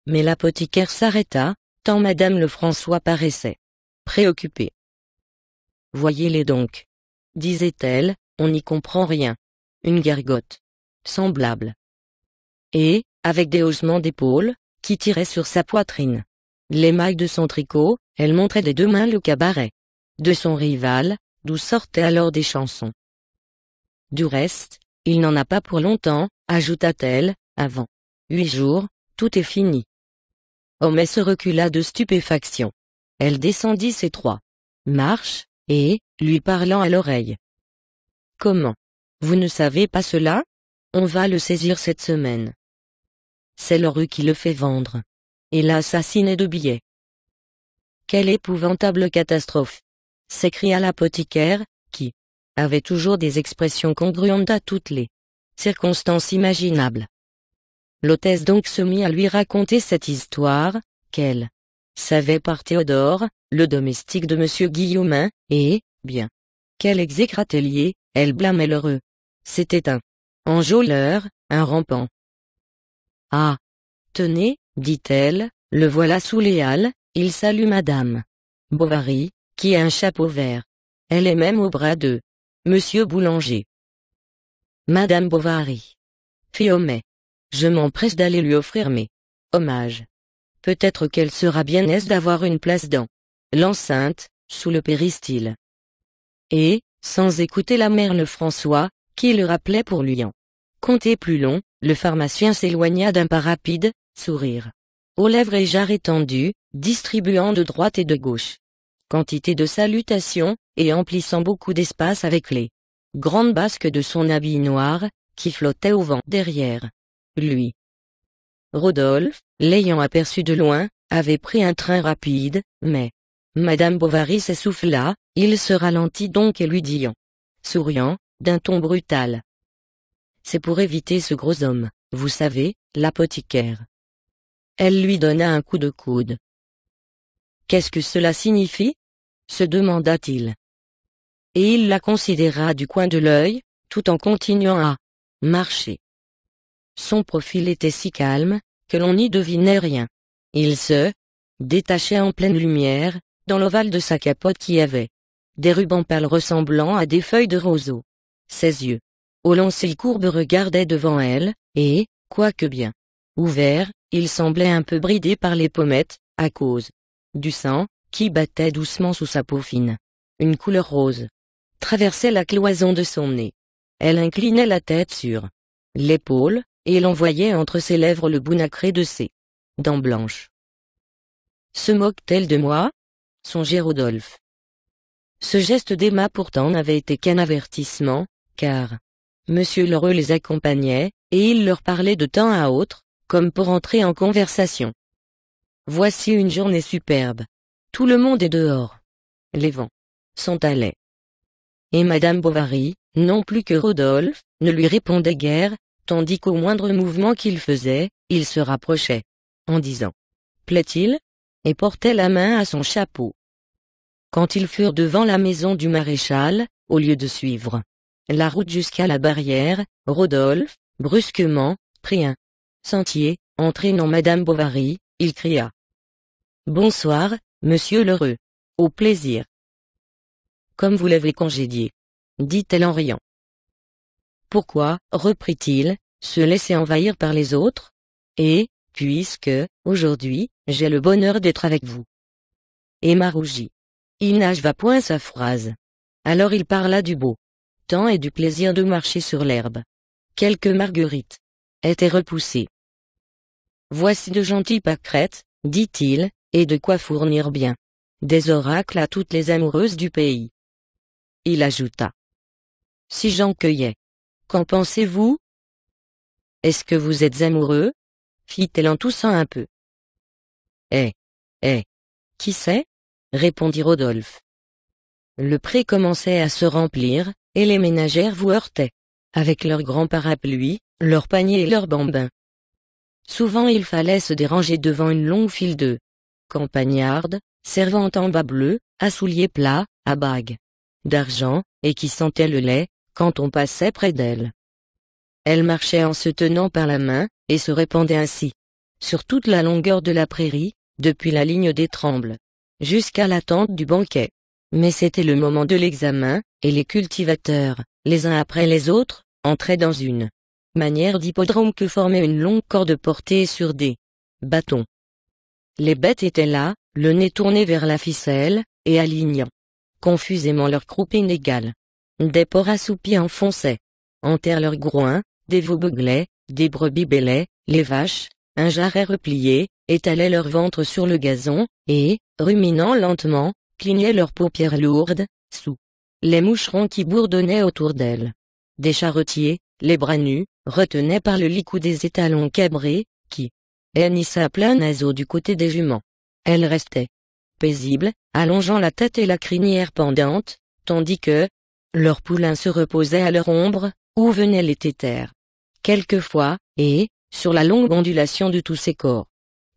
Mais l'apothicaire s'arrêta, tant madame Lefrançois paraissait préoccupée. Voyez-les donc, disait-elle, on n'y comprend rien. Une gargote semblable. Et, avec des haussements d'épaules, qui tiraient sur sa poitrine les mailles de son tricot, elle montrait des deux mains le cabaret de son rival, d'où sortaient alors des chansons. Du reste, il n'en a pas pour longtemps, ajouta-t-elle, avant 8 jours, tout est fini. Homais se recula de stupéfaction. Elle descendit ses 3 marches, et, lui parlant à l'oreille. Comment? Vous ne savez pas cela? On va le saisir cette semaine. C'est le rue qui le fait vendre. Et l'a assassiné de billets. Quelle épouvantable catastrophe! S'écria l'apothicaire, qui avait toujours des expressions congruentes à toutes les circonstances imaginables. L'hôtesse donc se mit à lui raconter cette histoire, qu'elle savait par Théodore, le domestique de M. Guillaumin, et, bien qu'elle exécrât lié, elle blâmait l'heureux. C'était un enjôleur, un rampant. Ah! Tenez, dit-elle, le voilà sous les halles, il salue madame Bovary, qui a un chapeau vert. Elle est même au bras de monsieur Boulanger. Madame Bovary, fit Homais. Je m'empresse d'aller lui offrir mes hommages. Peut-être qu'elle sera bien aise d'avoir une place dans l'enceinte, sous le péristyle. Et, sans écouter la mère Lefrançois, qui le rappelait pour lui en conter plus long, le pharmacien s'éloigna d'un pas rapide, sourire aux lèvres et jarre étendu, distribuant de droite et de gauche quantité de salutations, et emplissant beaucoup d'espace avec les grandes basques de son habit noir, qui flottaient au vent derrière lui. Rodolphe, l'ayant aperçu de loin, avait pris un train rapide, mais madame Bovary s'essouffla, il se ralentit donc et lui dit en souriant, d'un ton brutal. C'est pour éviter ce gros homme, vous savez, l'apothicaire. Elle lui donna un coup de coude. Qu'est-ce que cela signifie? Se demanda-t-il. Et il la considéra du coin de l'œil, tout en continuant à marcher. Son profil était si calme, que l'on n'y devinait rien. Il se détachait en pleine lumière, dans l'ovale de sa capote qui avait des rubans pâles ressemblant à des feuilles de roseau. Ses yeux, aux longs cils courbes, regardaient devant elle, et, quoique bien ouverts, ils semblaient un peu bridés par les pommettes, à cause du sang, qui battait doucement sous sa peau fine. Une couleur rose traversait la cloison de son nez. Elle inclinait la tête sur l'épaule, et l'on voyait entre ses lèvres le bout nacré de ses dents blanches. Se moque-t-elle de moi? Songeait Rodolphe. Ce geste d'Emma pourtant n'avait été qu'un avertissement, car Monsieur Lheureux les accompagnait, et il leur parlait de temps à autre, comme pour entrer en conversation. Voici une journée superbe. Tout le monde est dehors. Les vents sont à lait. Et madame Bovary, non plus que Rodolphe, ne lui répondait guère, tandis qu'au moindre mouvement qu'il faisait, il se rapprochait, en disant « Plaît-il » et portait la main à son chapeau. Quand ils furent devant la maison du maréchal, au lieu de suivre la route jusqu'à la barrière, Rodolphe, brusquement, prit un sentier, entraînant madame Bovary, il cria « Bonsoir, monsieur Lheureux. Au plaisir. » Comme vous l'avez congédié, dit-elle en riant. Pourquoi, reprit-il, se laisser envahir par les autres? Et, puisque, aujourd'hui, j'ai le bonheur d'être avec vous. Emma rougit. Il n'acheva point sa phrase. Alors il parla du beau temps et du plaisir de marcher sur l'herbe. Quelques marguerites étaient repoussées. Voici de gentilles pâquerettes, dit-il, et de quoi fournir bien des oracles à toutes les amoureuses du pays. Il ajouta. Si j'en cueillais. Qu'en pensez-vous? Est-ce que vous êtes amoureux? Fit-elle en toussant un peu. Qui sait? Répondit Rodolphe. Le pré commençait à se remplir, et les ménagères vous heurtaient, avec leurs grands parapluies, leurs paniers et leurs bambins. Souvent il fallait se déranger devant une longue file de campagnardes, servant en bas bleus, à souliers plats, à bagues d'argent, et qui sentaient le lait, quand on passait près d'elle. Elle marchait en se tenant par la main, et se répandait ainsi sur toute la longueur de la prairie, depuis la ligne des Trembles, jusqu'à la tente du banquet. Mais c'était le moment de l'examen, et les cultivateurs, les uns après les autres, entraient dans une manière d'hippodrome que formait une longue corde portée sur des bâtons. Les bêtes étaient là, le nez tourné vers la ficelle, et alignant confusément leurs croupes inégales. Des porcs assoupis enfonçaient en terre leurs groins, des veaux beuglaient, des brebis bêlaient, les vaches, un jarret replié, étalaient leur ventre sur le gazon, et, ruminant lentement, clignaient leurs paupières lourdes, sous les moucherons qui bourdonnaient autour d'elles. Des charretiers, les bras nus, retenaient par le licou des étalons cabrés, qui hennissaient à plein naseau du côté des juments. Elles restaient paisibles, allongeant la tête et la crinière pendante, tandis que leurs poulains se reposaient à leur ombre, où venaient les tétères. Quelquefois, et, sur la longue ondulation de tous ces corps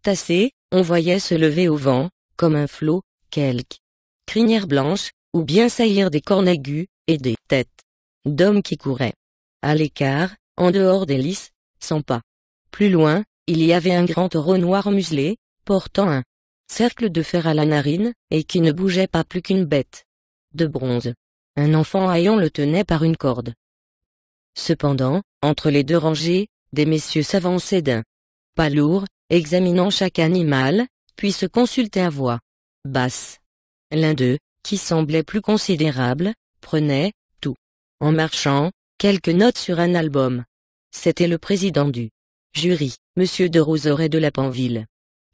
tassés, on voyait se lever au vent, comme un flot, quelques crinières blanches, ou bien saillir des cornes aiguës, et des têtes d'hommes qui couraient à l'écart, en dehors des lices, sans pas. Plus loin, il y avait un grand taureau noir muselé, portant un cercle de fer à la narine, et qui ne bougeait pas plus qu'une bête de bronze. Un enfant haillant le tenait par une corde. Cependant, entre les deux rangées, des messieurs s'avançaient d'un pas lourd, examinant chaque animal, puis se consultaient à voix basse. L'un d'eux, qui semblait plus considérable, prenait, tout en marchant, quelques notes sur un album. C'était le président du jury, Monsieur de Rosaret de Lappenville.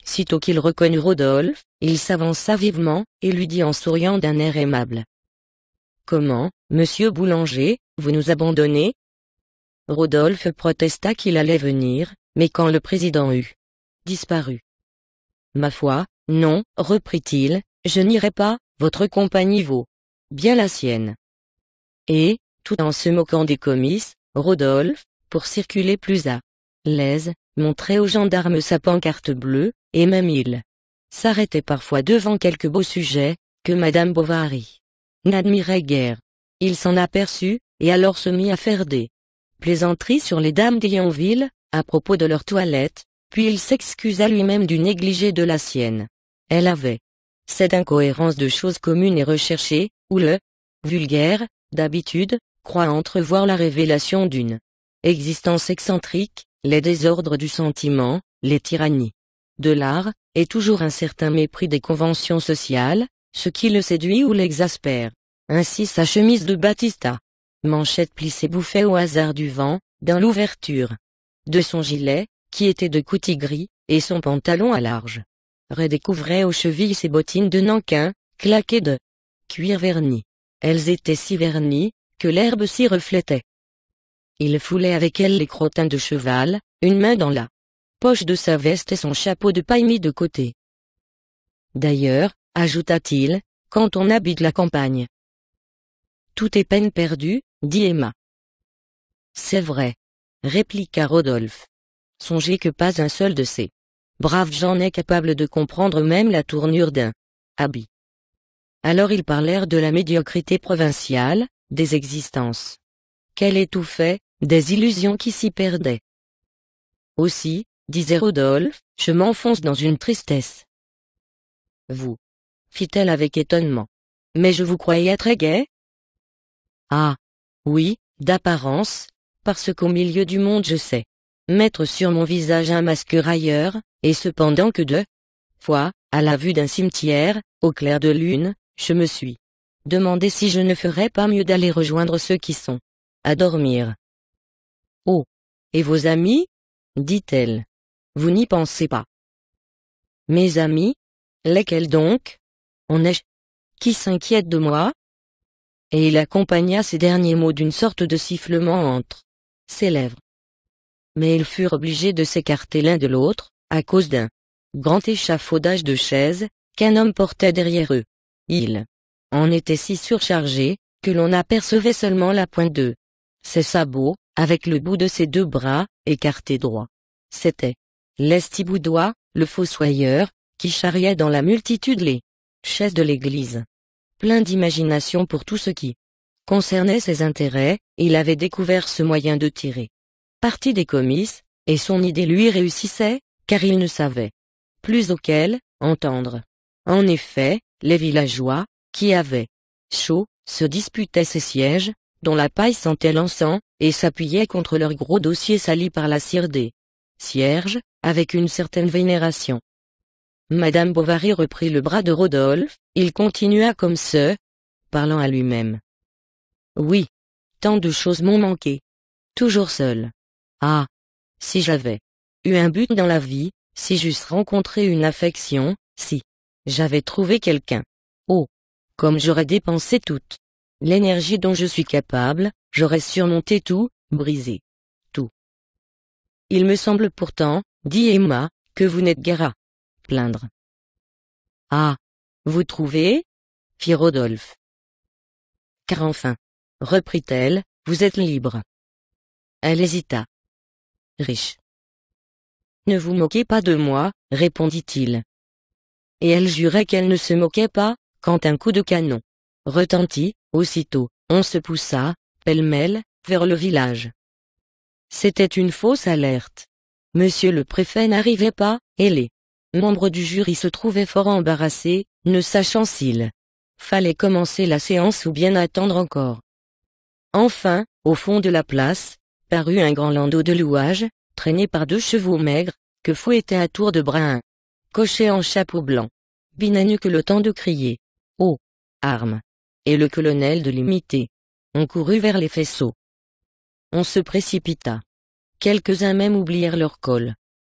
Sitôt qu'il reconnut Rodolphe, il s'avança vivement, et lui dit en souriant d'un air aimable: « Comment, monsieur Boulanger, vous nous abandonnez ?» Rodolphe protesta qu'il allait venir, mais quand le président eut disparu: « Ma foi, non, reprit-il, je n'irai pas, votre compagnie vaut bien la sienne. » Et, tout en se moquant des comices, Rodolphe, pour circuler plus à l'aise, montrait aux gendarmes sa pancarte bleue, et même il s'arrêtait parfois devant quelque beau sujet, que Madame Bovary n'admirait guère. Il s'en aperçut, et alors se mit à faire des plaisanteries sur les dames d'Yonville, à propos de leur toilette, puis il s'excusa lui-même du négligé de la sienne. Elle avait cette incohérence de choses communes et recherchées, où le vulgaire, d'habitude, croit entrevoir la révélation d'une existence excentrique, les désordres du sentiment, les tyrannies de l'art, et toujours un certain mépris des conventions sociales, ce qui le séduit ou l'exaspère. Ainsi sa chemise de Batista, manchette plissée bouffait au hasard du vent, dans l'ouverture de son gilet, qui était de coutil gris, et son pantalon à large redécouvrait aux chevilles ses bottines de nankin, claquées de cuir verni. Elles étaient si vernies, que l'herbe s'y reflétait. Il foulait avec elles les crottins de cheval, une main dans la poche de sa veste et son chapeau de paille mis de côté. D'ailleurs, ajouta-t-il, quand on habite la campagne, tout est peine perdue, dit Emma. C'est vrai, répliqua Rodolphe. Songez que pas un seul de ces braves gens n'est capable de comprendre même la tournure d'un habit. Alors ils parlèrent de la médiocrité provinciale, des existences qu'elle étouffait, des illusions qui s'y perdaient. Aussi, disait Rodolphe, je m'enfonce dans une tristesse. Vous, fit-elle avec étonnement. Mais je vous croyais très gai. Ah, oui, d'apparence, parce qu'au milieu du monde je sais mettre sur mon visage un masque railleur, et cependant que deux fois, à la vue d'un cimetière, au clair de lune, je me suis demandé si je ne ferais pas mieux d'aller rejoindre ceux qui sont à dormir. Oh, et vos amis? Dit-elle. Vous n'y pensez pas. Mes amis? Lesquels donc? En ai-je qui s'inquiète de moi? Et il accompagna ces derniers mots d'une sorte de sifflement entre ses lèvres. Mais ils furent obligés de s'écarter l'un de l'autre, à cause d'un grand échafaudage de chaises, qu'un homme portait derrière eux. Il en était si surchargé, que l'on apercevait seulement la pointe de ses sabots, avec le bout de ses deux bras, écartés droit. C'était Lestiboudois, le fossoyeur, qui charriait dans la multitude les chaises de l'église. Plein d'imagination pour tout ce qui concernait ses intérêts, il avait découvert ce moyen de tirer parti des comices, et son idée lui réussissait, car il ne savait plus auquel entendre. En effet, les villageois, qui avaient chaud, se disputaient ces sièges, dont la paille sentait l'encens, et s'appuyaient contre leurs gros dossiers salis par la cire des cierges, avec une certaine vénération. Madame Bovary reprit le bras de Rodolphe, il continua comme ce, parlant à lui-même. Oui. Tant de choses m'ont manqué. Toujours seul. Ah. Si j'avais eu un but dans la vie, si j'eusse rencontré une affection, si j'avais trouvé quelqu'un. Oh. Comme j'aurais dépensé toute l'énergie dont je suis capable, j'aurais surmonté tout, brisé tout. Il me semble pourtant, dit Emma, que vous n'êtes guère à plaindre. Ah. Vous trouvez? Fit Rodolphe. Car enfin, reprit-elle, vous êtes libre. Elle hésita. Riche. Ne vous moquez pas de moi, répondit-il. Et elle jurait qu'elle ne se moquait pas, quand un coup de canon retentit, aussitôt, on se poussa, pêle-mêle, vers le village. C'était une fausse alerte. Monsieur le préfet n'arrivait pas, et les membres du jury se trouvaient fort embarrassés, ne sachant s'il fallait commencer la séance ou bien attendre encore. Enfin, au fond de la place, parut un grand landau de louage, traîné par 2 chevaux maigres, que fouettait à tour de bras un cocher en chapeau blanc. Binet n'eut que le temps de crier « Oh, armes !» et le colonel de l'imiter. On courut vers les faisceaux. On se précipita. Quelques-uns même oublièrent leur col.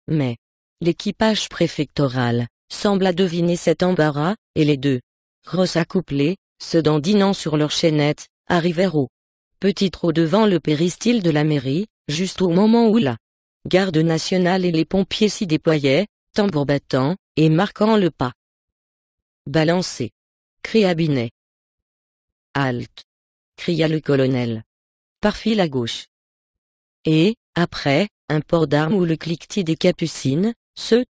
Mais l'équipage préfectoral sembla deviner cet embarras, et les 2 grosses accouplées, se dandinant sur leurs chaînettes, arrivèrent au petit trot devant le péristyle de la mairie, juste au moment où la garde nationale et les pompiers s'y déployaient, tambour battant, et marquant le pas. Balancez! Cria Binet. Halte! Cria le colonel. Par file à gauche. Et, après, un port d'armes où le cliquetis des capucines, se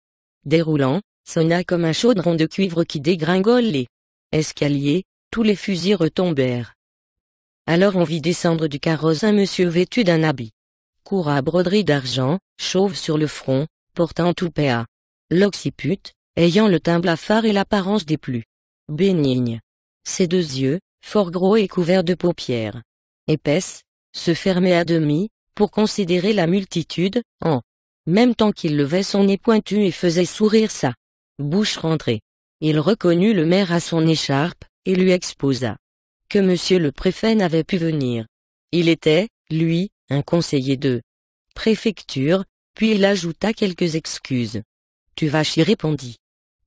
déroulant, sonna comme un chaudron de cuivre qui dégringole les escaliers, tous les fusils retombèrent. Alors on vit descendre du carrosse un monsieur vêtu d'un habit court à broderie d'argent, chauve sur le front, portant toupet à l'occiput, ayant le teint blafard et l'apparence des plus bénignes. Ses 2 yeux, fort gros et couverts de paupières épaisses, se fermaient à demi, pour considérer la multitude, en même temps qu'il levait son nez pointu et faisait sourire sa bouche rentrée. Il reconnut le maire à son écharpe, et lui exposa que monsieur le préfet n'avait pu venir. Il était, lui, un conseiller de préfecture, puis il ajouta quelques excuses. Tuvache y répondit.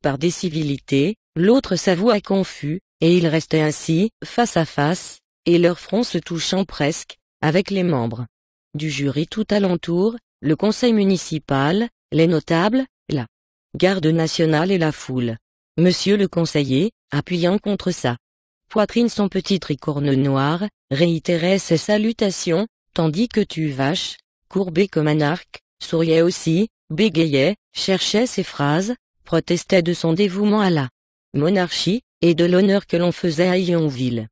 Par des civilités, l'autre s'avoua confus, et ils restaient ainsi, face à face, et leurs fronts se touchant presque, avec les membres du jury tout alentour, le conseil municipal, les notables, la garde nationale et la foule. Monsieur le conseiller, appuyant contre sa poitrine son petit tricorne noir, réitérait ses salutations, tandis que Tuvache, courbé comme un arc, souriait aussi, bégayait, cherchait ses phrases, protestait de son dévouement à la monarchie, et de l'honneur que l'on faisait à Yonville.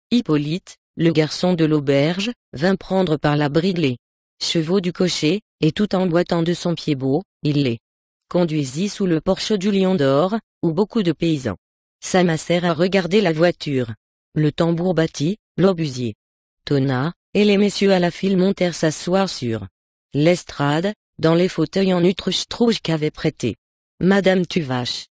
Hippolyte, le garçon de l'auberge, vint prendre par la bride les chevaux du cocher, et tout en boitant de son pied-bot, il les conduisit sous le porche du Lion d'Or, où beaucoup de paysans s'amassèrent à regarder la voiture. Le tambour battit, l'obusier tonna, et les messieurs à la file montèrent s'asseoir sur l'estrade, dans les fauteuils en utruche-trouge qu'avait prêté Madame Tuvache.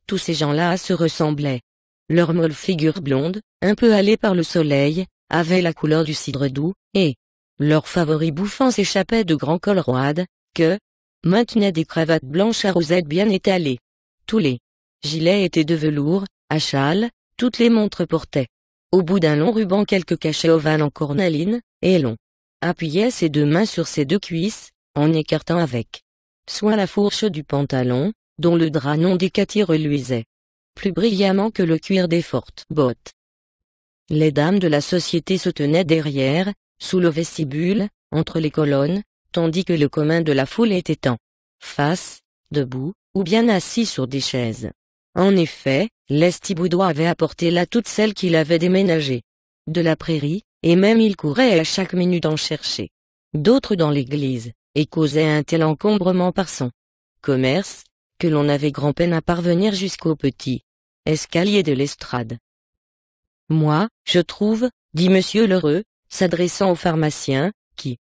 Tous ces gens-là se ressemblaient. Leurs molles figures blondes, un peu hâlées par le soleil, avaient la couleur du cidre doux, et leurs favoris bouffants s'échappaient de grands cols roides, que maintenaient des cravates blanches à rosettes bien étalées. Tous les gilets étaient de velours, à châle, toutes les montres portaient au bout d'un long ruban quelques cachets ovales en cornaline, et l'on appuyait ses 2 mains sur ses 2 cuisses, en écartant avec soin la fourche du pantalon, dont le drap non décati reluisait plus brillamment que le cuir des fortes bottes. Les dames de la société se tenaient derrière, sous le vestibule, entre les colonnes, tandis que le commun de la foule était en face, debout, ou bien assis sur des chaises. En effet, Lestiboudois avait apporté là toutes celles qu'il avait déménagées de la prairie, et même il courait à chaque minute en chercher d'autres dans l'église, et causait un tel encombrement par son commerce, que l'on avait grand-peine à parvenir jusqu'au petit escalier de l'estrade. Moi, je trouve, dit monsieur Lheureux, s'adressant au pharmacien, qui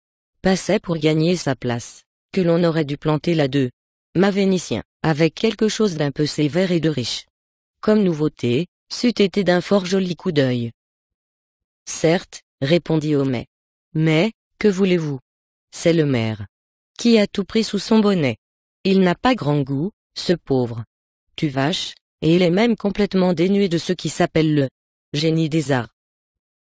passait pour gagner sa place, que l'on aurait dû planter là deux mâts vénitiens, avec quelque chose d'un peu sévère et de riche. Comme nouveauté, c'eût été d'un fort joli coup d'œil. Certes, répondit Homais. Mais, que voulez-vous? C'est le maire, qui a tout pris sous son bonnet. Il n'a pas grand goût, ce pauvre Tuvache, et il est même complètement dénué de ce qui s'appelle le génie des arts.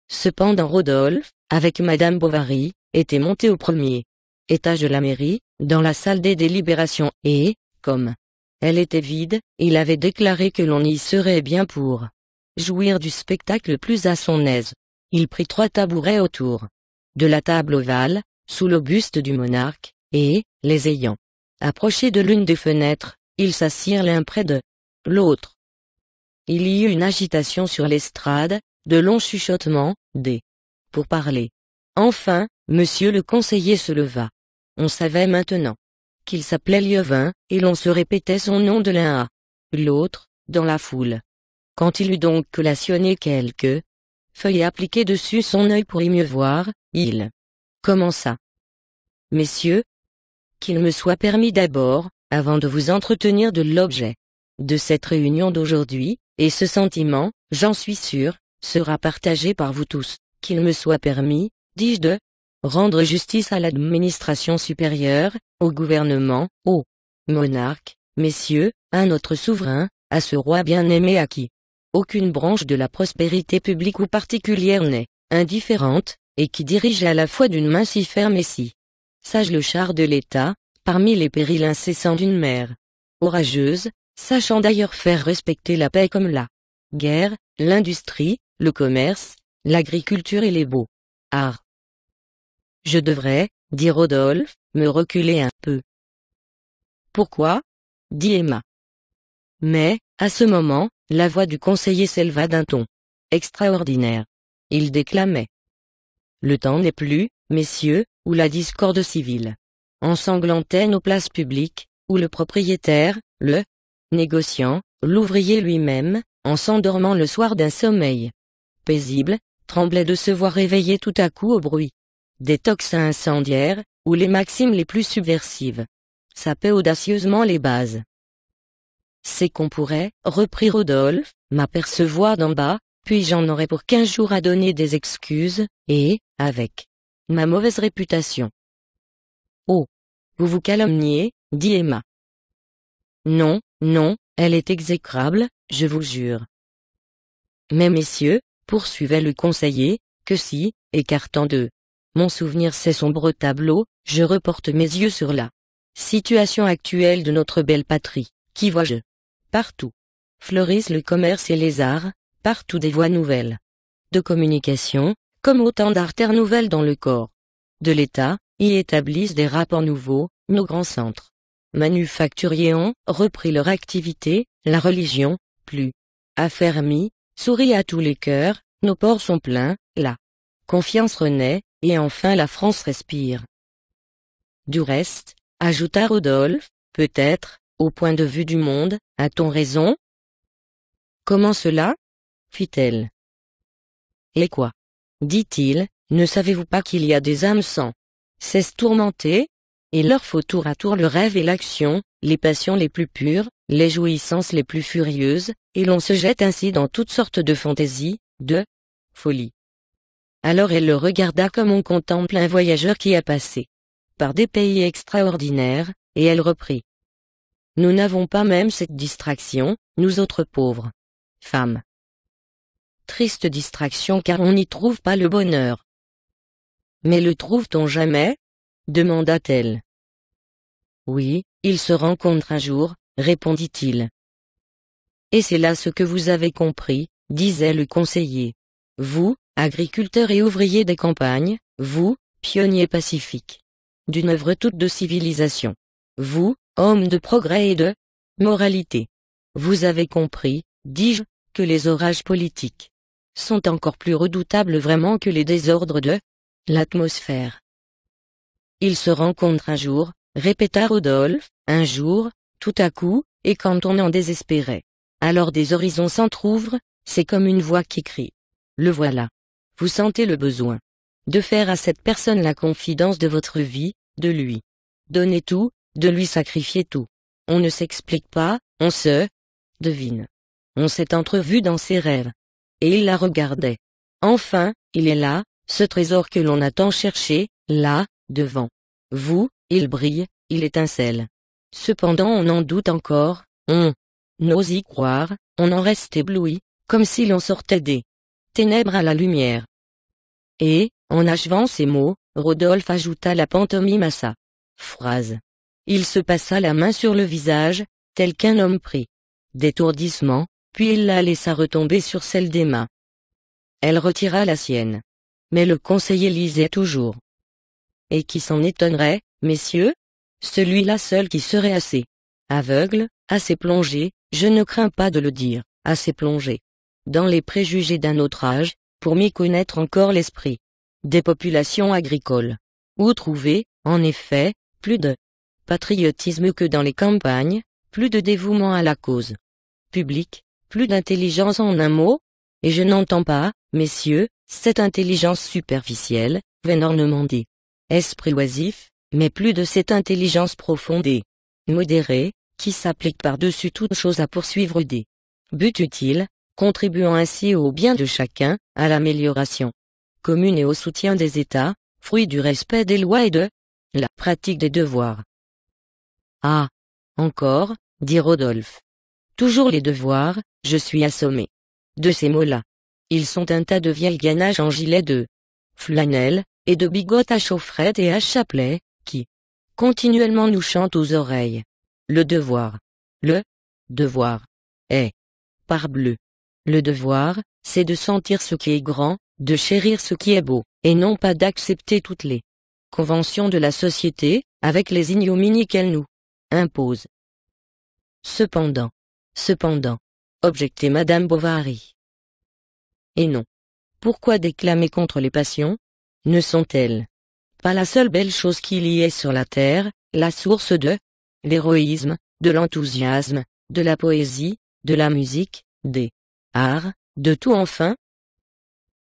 Cependant Rodolphe, avec Madame Bovary, était monté au premier étage de la mairie, dans la salle des délibérations, et, comme elle était vide, il avait déclaré que l'on y serait bien pour jouir du spectacle le plus à son aise. Il prit 3 tabourets autour de la table ovale, sous le buste du monarque, et, les ayant approchés de l'une des fenêtres, ils s'assirent l'un près de l'autre. Il y eut une agitation sur l'estrade, de longs chuchotements, des pourparlers. Enfin, monsieur le conseiller se leva. On savait maintenant qu'il s'appelait Lieuvain, et l'on se répétait son nom de l'un à l'autre, dans la foule. Quand il eut donc collationné quelques feuilles et appliqué dessus son œil pour y mieux voir, il commença. Messieurs, qu'il me soit permis d'abord, avant de vous entretenir de l'objet de cette réunion d'aujourd'hui, et ce sentiment, j'en suis sûr, sera partagé par vous tous, qu'il me soit permis, dis-je, de rendre justice à l'administration supérieure, au gouvernement, au monarque, messieurs, à notre souverain, à ce roi bien-aimé à qui aucune branche de la prospérité publique ou particulière n'est indifférente, et qui dirige à la fois d'une main si ferme et si sage le char de l'État, parmi les périls incessants d'une mer orageuse, sachant d'ailleurs faire respecter la paix comme la guerre, l'industrie, le commerce, l'agriculture et les beaux arts. Je devrais, dit Rodolphe, me reculer un peu. Pourquoi? Dit Emma. Mais, à ce moment, la voix du conseiller s'éleva d'un ton extraordinaire. Il déclamait. Le temps n'est plus, messieurs, où la discorde civile ensanglantait nos places publiques, où le propriétaire, le négociant, l'ouvrier lui-même, en s'endormant le soir d'un sommeil paisible, tremblait de se voir réveillé tout à coup au bruit des tocsins incendiaires, ou les maximes les plus subversives sapaient audacieusement les bases. C'est qu'on pourrait, reprit Rodolphe, m'apercevoir d'en bas, puis j'en aurais pour 15 jours à donner des excuses, et, avec ma mauvaise réputation. Oh! Vous vous calomniez, dit Emma. Non, non, elle est exécrable, je vous jure. Mais messieurs, poursuivait le conseiller, que si, écartant de mon souvenir ces sombres tableaux, je reporte mes yeux sur la situation actuelle de notre belle patrie, qui vois-je partout fleurissent le commerce et les arts, partout des voies nouvelles de communication, comme autant d'artères nouvelles dans le corps de l'État, y établissent des rapports nouveaux, nos grands centres manufacturiers ont repris leur activité, la religion, plus affermie, sourit à tous les cœurs, nos ports sont pleins, la confiance renaît, et enfin la France respire. Du reste, ajouta Rodolphe, peut-être, au point de vue du monde, a-t-on raison? Comment cela? Fit-elle. Et quoi? Dit-il, ne savez-vous pas qu'il y a des âmes sans cesse tourmentées? Il leur faut tour à tour le rêve et l'action, les passions les plus pures, les jouissances les plus furieuses, et l'on se jette ainsi dans toutes sortes de fantaisies, de folie. Alors elle le regarda comme on contemple un voyageur qui a passé par des pays extraordinaires, et elle reprit. Nous n'avons pas même cette distraction, nous autres pauvres femmes. Triste distraction car on n'y trouve pas le bonheur. Mais le trouve-t-on jamais? Demanda-t-elle. Oui, il se rencontre un jour, répondit-il. Et c'est là ce que vous avez compris, disait le conseiller. Vous, agriculteurs et ouvriers des campagnes, vous, pionniers pacifiques d'une œuvre toute de civilisation. Vous, hommes de progrès et de moralité. Vous avez compris, dis-je, que les orages politiques sont encore plus redoutables vraiment que les désordres de l'atmosphère. Il se rencontre un jour, répéta Rodolphe, un jour, tout à coup, et quand on en désespérait. Alors des horizons s'entr'ouvrent, c'est comme une voix qui crie. Le voilà. Vous sentez le besoin de faire à cette personne la confidence de votre vie, de lui donner tout, de lui sacrifier tout. On ne s'explique pas, on se devine. On s'est entrevu dans ses rêves. Et il la regardait. Enfin, il est là, ce trésor que l'on a tant cherché, là, devant vous, il brille, il étincelle. Cependant on en doute encore, on n'ose y croire, on en reste ébloui, comme si l'on sortait des ténèbres à la lumière. Et, en achevant ces mots, Rodolphe ajouta la pantomime à sa phrase. Il se passa la main sur le visage, tel qu'un homme pris d'étourdissement, puis il la laissa retomber sur celle d'Emma. Elle retira la sienne. Mais le conseiller lisait toujours. Et qui s'en étonnerait, messieurs? Celui-là seul qui serait assez aveugle, assez plongé, je ne crains pas de le dire, assez plongé dans les préjugés d'un autre âge, pour m'y connaître encore l'esprit des populations agricoles. Où trouver, en effet, plus de patriotisme que dans les campagnes, plus de dévouement à la cause publique, plus d'intelligence en un mot? Et je n'entends pas, messieurs, cette intelligence superficielle, vénornement dit esprit oisif, mais plus de cette intelligence profonde et modérée, qui s'applique par-dessus toute chose à poursuivre des buts utiles, contribuant ainsi au bien de chacun, à l'amélioration commune et au soutien des États, fruit du respect des lois et de la pratique des devoirs. Ah! Encore, dit Rodolphe. Toujours les devoirs, je suis assommé de ces mots-là. Ils sont un tas de vieilles ganaches en gilet de flanelle, et de bigotes à chaufferette et à chapelet, qui continuellement nous chantent aux oreilles. Le devoir est, parbleu. Le devoir, c'est de sentir ce qui est grand, de chérir ce qui est beau, et non pas d'accepter toutes les conventions de la société, avec les ignominies qu'elle nous impose. Cependant, objectait Madame Bovary. Et non. Pourquoi déclamer contre les passions? Ne sont-elles pas la seule belle chose qu'il y ait sur la terre, la source de l'héroïsme, de l'enthousiasme, de la poésie, de la musique, des arts, de tout enfin?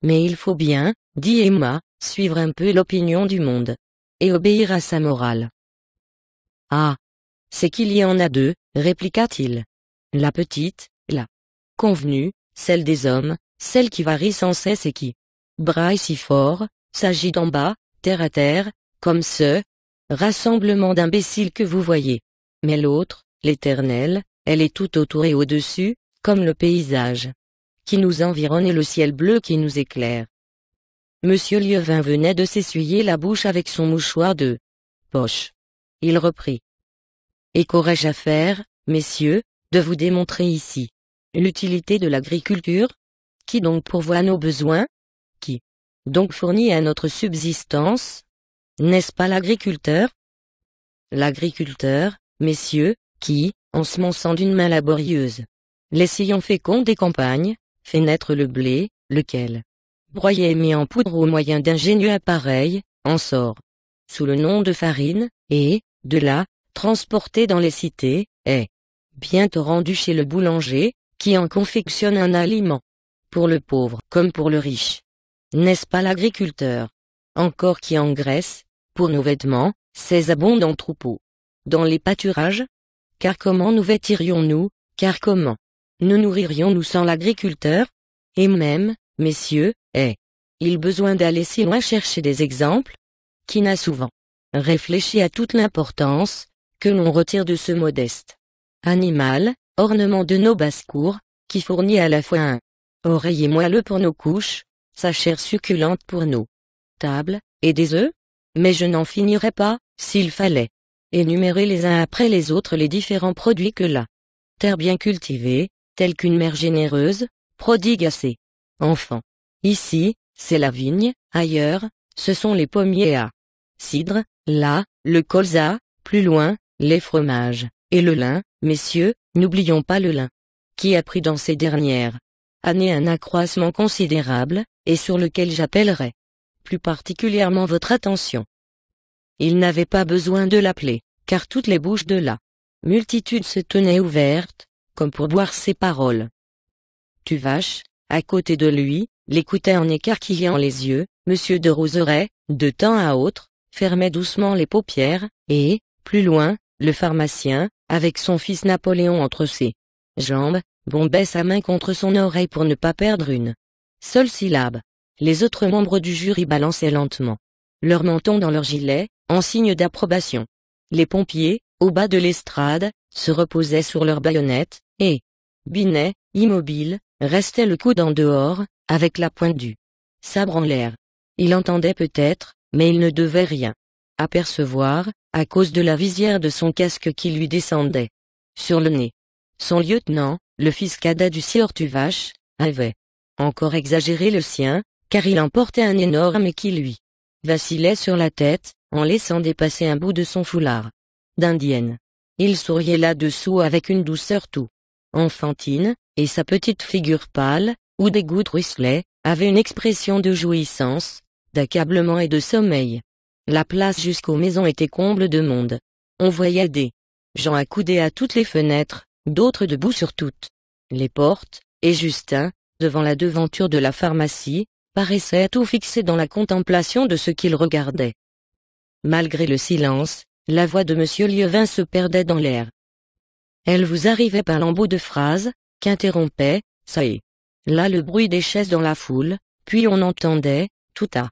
Mais il faut bien, dit Emma, suivre un peu l'opinion du monde, et obéir à sa morale. Ah! C'est qu'il y en a deux, répliqua-t-il. La petite, la convenue, celle des hommes, celle qui varie sans cesse et qui braille si fort, s'agit en bas, terre à terre, comme ce rassemblement d'imbéciles que vous voyez. Mais l'autre, l'éternelle, elle est tout autour et au-dessus, comme le paysage qui nous environne et le ciel bleu qui nous éclaire. Monsieur Lieuvain venait de s'essuyer la bouche avec son mouchoir de poche. Il reprit. Et qu'aurais-je à faire, messieurs, de vous démontrer ici l'utilité de l'agriculture? Qui donc pourvoit à nos besoins? Qui donc fournit à notre subsistance? N'est-ce pas l'agriculteur? L'agriculteur, messieurs, qui, ensemençant d'une main laborieuse les sillons féconds des campagnes, fait naître le blé, lequel, broyé et mis en poudre au moyen d'ingénieux appareils, en sort sous le nom de farine, et, de là, transporté dans les cités, est bientôt rendu chez le boulanger, qui en confectionne un aliment pour le pauvre comme pour le riche. N'est-ce pas l'agriculteur, encore qui engraisse, pour nos vêtements, ces abondants troupeaux dans les pâturages? Car comment nous vêtirions-nous, car comment nous nourririons-nous sans l'agriculteur? Et même, messieurs, est-il besoin d'aller si loin chercher des exemples? Qui n'a souvent réfléchi à toute l'importance que l'on retire de ce modeste animal, ornement de nos basses-cours, qui fournit à la fois un oreiller moelleux pour nos couches, sa chair succulente pour nos tables, et des œufs? Mais je n'en finirais pas, s'il fallait énumérer les uns après les autres les différents produits que la terre bien cultivée, telle qu'une mère généreuse, prodigue à ses enfants. Ici, c'est la vigne, ailleurs, ce sont les pommiers à cidre, là, le colza, plus loin, les fromages, et le lin, messieurs, n'oublions pas le lin, qui a pris dans ces dernières années un accroissement considérable, et sur lequel j'appellerai plus particulièrement votre attention. Il n'avait pas besoin de l'appeler car toutes les bouches de la multitude se tenaient ouvertes, comme pour boire ses paroles. Tuvache, à côté de lui, l'écoutait en écarquillant les yeux. Monsieur de Roseraie, de temps à autre, fermait doucement les paupières, et, plus loin, le pharmacien, avec son fils Napoléon entre ses jambes, bombait sa main contre son oreille pour ne pas perdre une seule syllabe. Les autres membres du jury balançaient lentement leur menton dans leur gilet, en signe d'approbation. Les pompiers, au bas de l'estrade, se reposaient sur leurs baïonnettes, et Binet, immobile, restait le coude en dehors, avec la pointe du sabre en l'air. Il entendait peut-être, mais il ne devait rien apercevoir, à cause de la visière de son casque qui lui descendait sur le nez. Son lieutenant, le fils cadet du sieur Tuvache, avait encore exagéré le sien, car il en portait un énorme qui lui vacillait sur la tête, en laissant dépasser un bout de son foulard d'indienne. Il souriait là-dessous avec une douceur tout enfantine, et sa petite figure pâle, où des gouttes ruisselaient, avait une expression de jouissance, d'accablement et de sommeil. La place jusqu'aux maisons était comble de monde. On voyait des gens accoudés à toutes les fenêtres, d'autres debout sur toutes les portes, et Justin, devant la devanture de la pharmacie, paraissait tout fixé dans la contemplation de ce qu'il regardait. Malgré le silence, la voix de Monsieur Lieuvain se perdait dans l'air. Elle vous arrivait par lambeaux de phrases, qu'interrompait, ça et là le bruit des chaises dans la foule, puis on entendait, tout à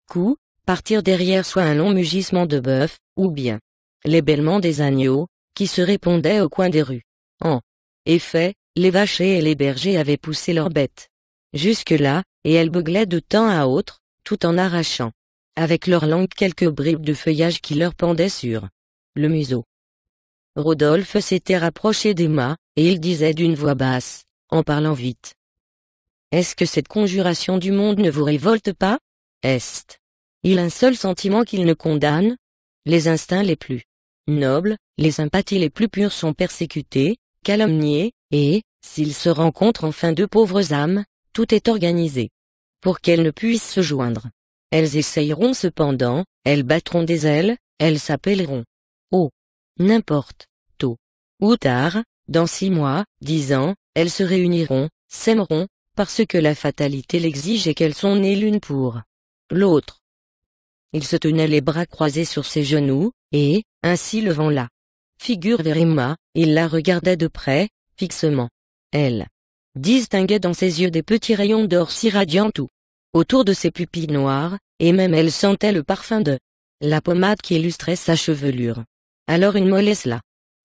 coup, partir derrière soit un long mugissement de bœuf, ou bien les bêlements des agneaux, qui se répondaient au coin des rues. En effet, les vachers et les bergers avaient poussé leurs bêtes jusque-là, et elles beuglaient de temps à autre, tout en arrachant avec leur langue quelques bribes de feuillage qui leur pendaient sur le museau. Rodolphe s'était rapproché d'Emma, et il disait d'une voix basse, en parlant vite. « Est-ce que cette conjuration du monde ne vous révolte pas? Est-il un seul sentiment qu'il ne condamne? Les instincts les plus nobles, les sympathies les plus pures sont persécutés, calomniés, et, s'il se rencontre enfin deux pauvres âmes, tout est organisé pour qu'elles ne puissent se joindre. Elles essayeront cependant, elles battront des ailes, elles s'appelleront. Oh, n'importe, tôt ou tard, dans 6 mois, 10 ans, elles se réuniront, s'aimeront, parce que la fatalité l'exige et qu'elles sont nées l'une pour l'autre. » Il se tenait les bras croisés sur ses genoux, et, ainsi levant la figure vers Emma, il la regardait de près, fixement. Elle distinguait dans ses yeux des petits rayons d'or si radiants tout autour de ses pupilles noires, et même elle sentait le parfum de la pommade qui illustrait sa chevelure. Alors une mollesse la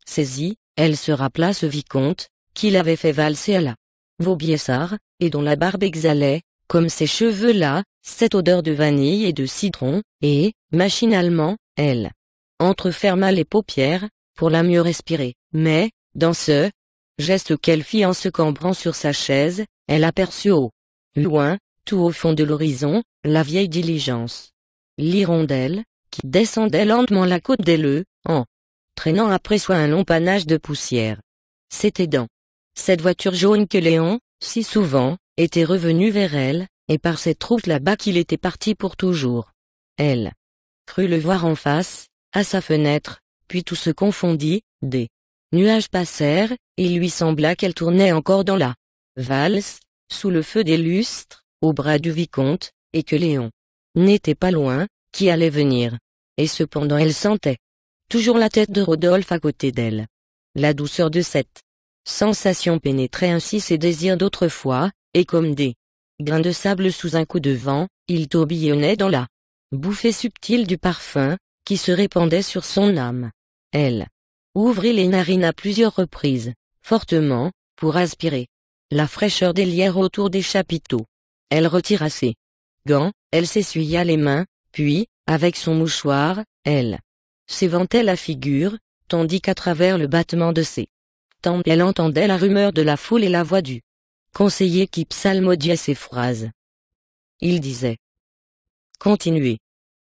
saisit, elle se rappela ce vicomte, qui l'avait fait valser à la Vaubyessard, et dont la barbe exhalait, comme ses cheveux-là, cette odeur de vanille et de citron, et, machinalement, elle entreferma les paupières, pour la mieux respirer. Mais, dans ce geste qu'elle fit en se cambrant sur sa chaise, elle aperçut au loin, tout au fond de l'horizon, la vieille diligence. L'hirondelle, qui descendait lentement la côte des Leux, en traînant après soi un long panache de poussière. C'était dans cette voiture jaune que Léon, si souvent, était revenu vers elle, et par cette route là-bas qu'il était parti pour toujours. Elle crut le voir en face, à sa fenêtre, puis tout se confondit, des nuages passèrent, et il lui sembla qu'elle tournait encore dans la valse, sous le feu des lustres, au bras du vicomte, et que Léon n'était pas loin, qui allait venir. Et cependant elle sentait toujours la tête de Rodolphe à côté d'elle. La douceur de cette sensation pénétrait ainsi ses désirs d'autrefois, et comme des grains de sable sous un coup de vent, il tourbillonnait dans la bouffée subtile du parfum, qui se répandait sur son âme. Elle ouvrit les narines à plusieurs reprises, fortement, pour aspirer la fraîcheur des lierres autour des chapiteaux. Elle retira ses gants, elle s'essuya les mains, puis, avec son mouchoir, elle s'éventait la figure, tandis qu'à travers le battement de ses tempes elle entendait la rumeur de la foule et la voix du conseiller qui psalmodiait ses phrases. Il disait: continuez,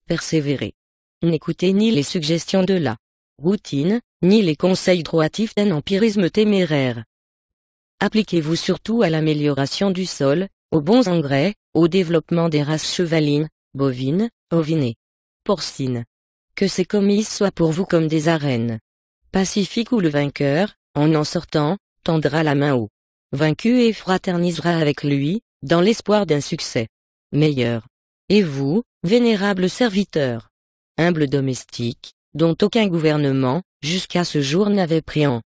persévérez. N'écoutez ni les suggestions de la routine, ni les conseils droitifs d'un empirisme téméraire. Appliquez-vous surtout à l'amélioration du sol, aux bons engrais, au développement des races chevalines, bovines, ovines, porcines. que ces comices soient pour vous comme des arènes pacifiques où le vainqueur, en sortant, tendra la main au vaincu et fraternisera avec lui, dans l'espoir d'un succès meilleur. Et vous, vénérable serviteur, humble domestique, dont aucun gouvernement, jusqu'à ce jour n'avait pris en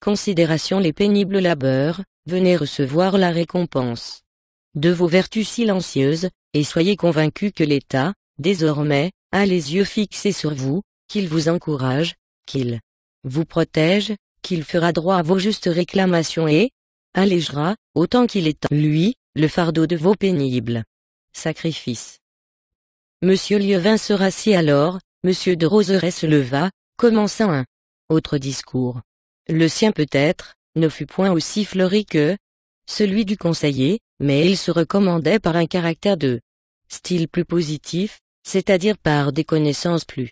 considération les pénibles labeurs, venez recevoir la récompense de vos vertus silencieuses, et soyez convaincus que l'État, désormais, a les yeux fixés sur vous, qu'il vous encourage, qu'il vous protège, qu'il fera droit à vos justes réclamations et allégera, autant qu'il est en lui, le fardeau de vos pénibles sacrifices. Monsieur Lieuvain se rassit alors, Monsieur de Roseray se leva, commençant un autre discours. Le sien peut-être, ne fut point aussi fleuri que celui du conseiller, mais il se recommandait par un caractère de style plus positif, c'est-à-dire par des connaissances plus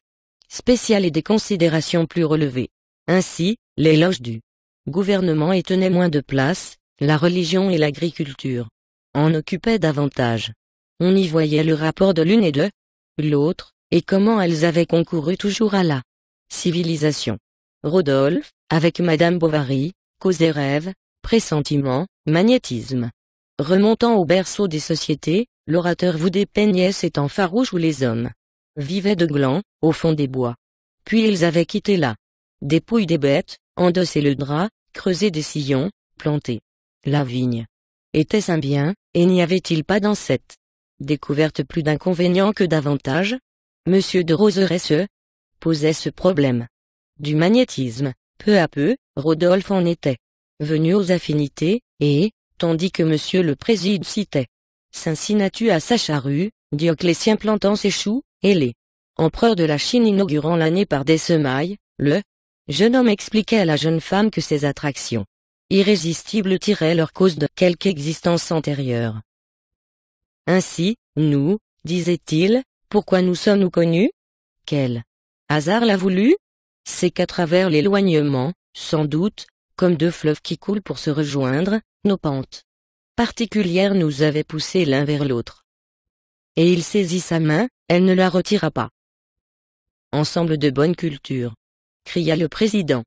spéciales et des considérations plus relevées. Ainsi, l'éloge du gouvernement y tenait moins de place, la religion et l'agriculture en occupaient davantage. On y voyait le rapport de l'une et de l'autre, et comment elles avaient concouru toujours à la civilisation. Rodolphe, avec Madame Bovary, causait rêve, pressentiment, magnétisme. Remontant au berceau des sociétés, l'orateur vous dépeignait ces temps farouches où les hommes vivaient de glands, au fond des bois. Puis ils avaient quitté la dépouille des bêtes, endossé le drap, creusé des sillons, planté la vigne. Était-ce un bien, et n'y avait-il pas dans cette découverte plus d'inconvénients que d'avantages? Monsieur de Roseray se posait ce problème. Du magnétisme, peu à peu, Rodolphe en était venu aux affinités, et, tandis que Monsieur le Préside citait Cincinnatus à sa charrue, Dioclétien plantant ses choux, et les empereurs de la Chine inaugurant l'année par des semailles, le jeune homme expliquait à la jeune femme que ces attractions irrésistibles tiraient leur cause de quelque existence antérieure. Ainsi, nous, disait-il, pourquoi nous sommes-nous connus? Quel hasard l'a voulu? C'est qu'à travers l'éloignement, sans doute, comme deux fleuves qui coulent pour se rejoindre, nos pentes particulières nous avaient poussés l'un vers l'autre. Et il saisit sa main, elle ne la retira pas. Ensemble de bonne culture, cria le président.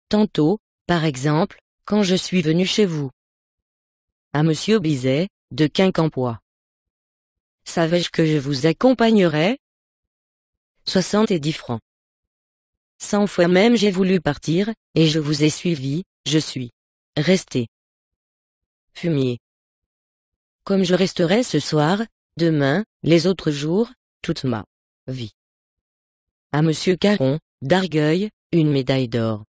Tantôt, par exemple, quand je suis venu chez vous. À Monsieur Bizet, de Quincampoix. Savais-je que je vous accompagnerais? 70 francs. 100 fois même j'ai voulu partir, et je vous ai suivi, je suis resté. Fumier. Comme je resterai ce soir, demain, les autres jours, toute ma vie. À Monsieur Caron, d'Argueil, une médaille d'or.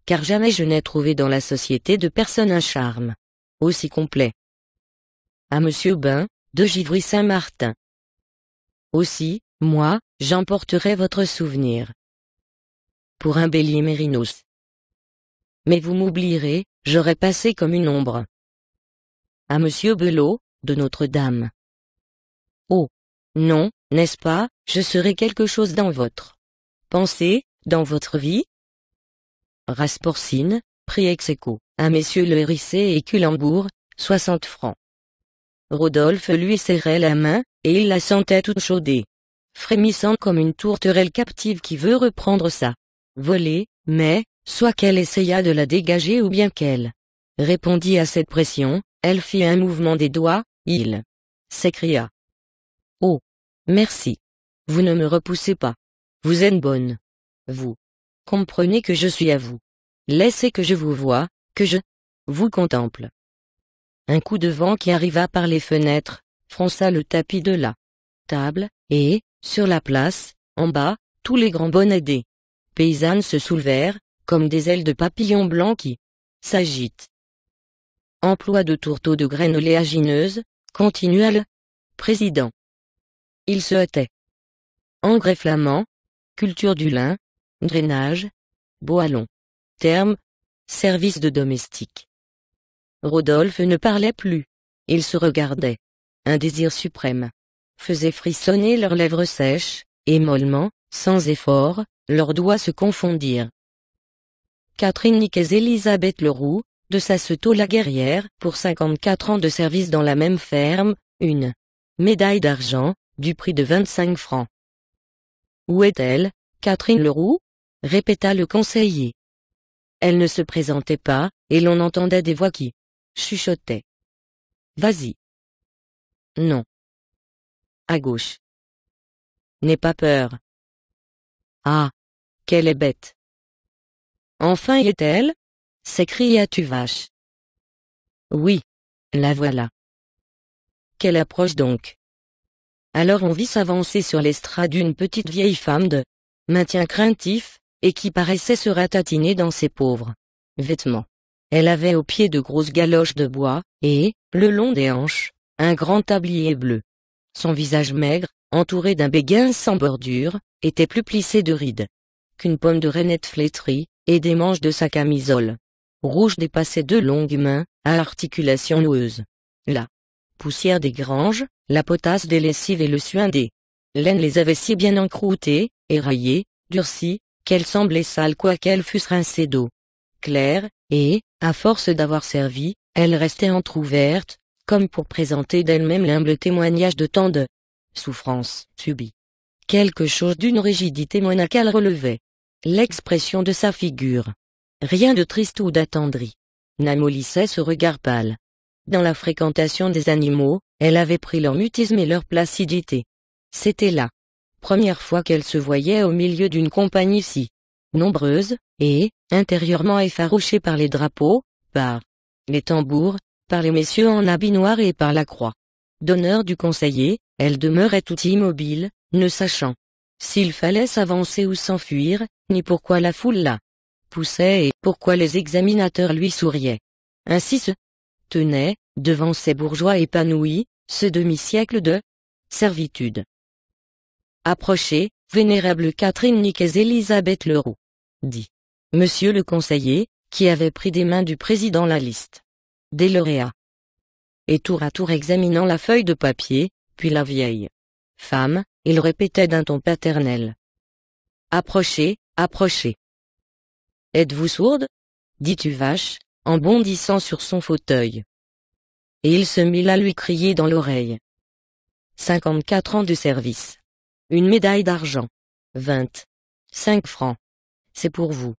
Car jamais je n'ai trouvé dans la société de personne un charme aussi complet. À Monsieur Bain, de Givry-Saint-Martin. Aussi, moi, j'emporterai votre souvenir. Pour un bélier mérinos. Mais vous m'oublierez, j'aurai passé comme une ombre. À Monsieur Belot, de Notre-Dame. Oh! Non, n'est-ce pas, je serai quelque chose dans votre pensée, dans votre vie? Race porcine, prix ex aequo, à Messieurs Le Hérissé et Culembourg, 60 francs. Rodolphe lui serrait la main, et il la sentait toute chaudée, frémissant comme une tourterelle captive qui veut reprendre sa volée, mais, soit qu'elle essayât de la dégager ou bien qu'elle répondit à cette pression, elle fit un mouvement des doigts, il s'écria. Oh! Merci. Vous ne me repoussez pas. Vous êtes bonne. Vous comprenez que je suis à vous. Laissez que je vous voie, que je vous contemple. Un coup de vent qui arriva par les fenêtres, fronça le tapis de la table, et, sur la place, en bas, tous les grands bonnets des paysannes se soulevèrent, comme des ailes de papillons blancs qui s'agitent. Emploi de tourteaux de graines oléagineuses, continua le président. Il se hâtait. Engrais flamand, culture du lin, drainage, boalon, terme, service de domestique. Rodolphe ne parlait plus. Il se regardait. Un désir suprême faisait frissonner leurs lèvres sèches, et mollement, sans effort, leurs doigts se confondirent. Catherine niquait Élisabeth Leroux, de Sassetot-la-Guerrière, pour 54 ans de service dans la même ferme, une médaille d'argent, du prix de 25 francs. Où est-elle, Catherine Leroux? Répéta le conseiller. Elle ne se présentait pas, et l'on entendait des voix qui chuchotaient. Vas-y. Non. À gauche. N'aie pas peur. Ah, qu'elle est bête. Enfin y est-elle? S'écria Tuvache. Oui, la voilà. Qu'elle approche donc. Alors on vit s'avancer sur l'estrade une petite vieille femme de maintien craintif, et qui paraissait se ratatiner dans ses pauvres vêtements. Elle avait aux pieds de grosses galoches de bois, et, le long des hanches, un grand tablier bleu. Son visage maigre, entouré d'un béguin sans bordure, était plus plissé de rides qu'une pomme de rainette flétrie, et des manches de sa camisole rouge dépassaient deux longues mains, à articulations noueuses. La poussière des granges, la potasse des lessives et le suin des laines les avaient si bien encroûtées, éraillées, durcies, qu'elles semblaient sales quoiqu'elles fussent rincées d'eau claire, et, à force d'avoir servi, elles restaient entr'ouvertes, comme pour présenter d'elles-mêmes l'humble témoignage de tant de souffrances subies. Quelque chose d'une rigidité monacale relevait l'expression de sa figure. Rien de triste ou d'attendri n'amollissait ce regard pâle. Dans la fréquentation des animaux, elle avait pris leur mutisme et leur placidité. C'était la première fois qu'elle se voyait au milieu d'une compagnie si nombreuse, et, intérieurement effarouchée par les drapeaux, par les tambours, par les messieurs en habit noir et par la croix d'honneur du conseiller, elle demeurait tout immobile, ne sachant s'il fallait s'avancer ou s'enfuir, ni pourquoi la foule la poussait et pourquoi les examinateurs lui souriaient. Ainsi se tenait, devant ces bourgeois épanouis, ce demi-siècle de servitude. Approchez, vénérable Catherine Nicaise Elisabeth Leroux, dit Monsieur le conseiller, qui avait pris des mains du président la liste des lauréats. Et tour à tour examinant la feuille de papier, puis la vieille femme, il répétait d'un ton paternel. Approchez, approchez. Êtes-vous sourde? dit Tuvache, en bondissant sur son fauteuil. Et il se mit là lui crier dans l'oreille. 54 ans de service. Une médaille d'argent. 25 francs. C'est pour vous.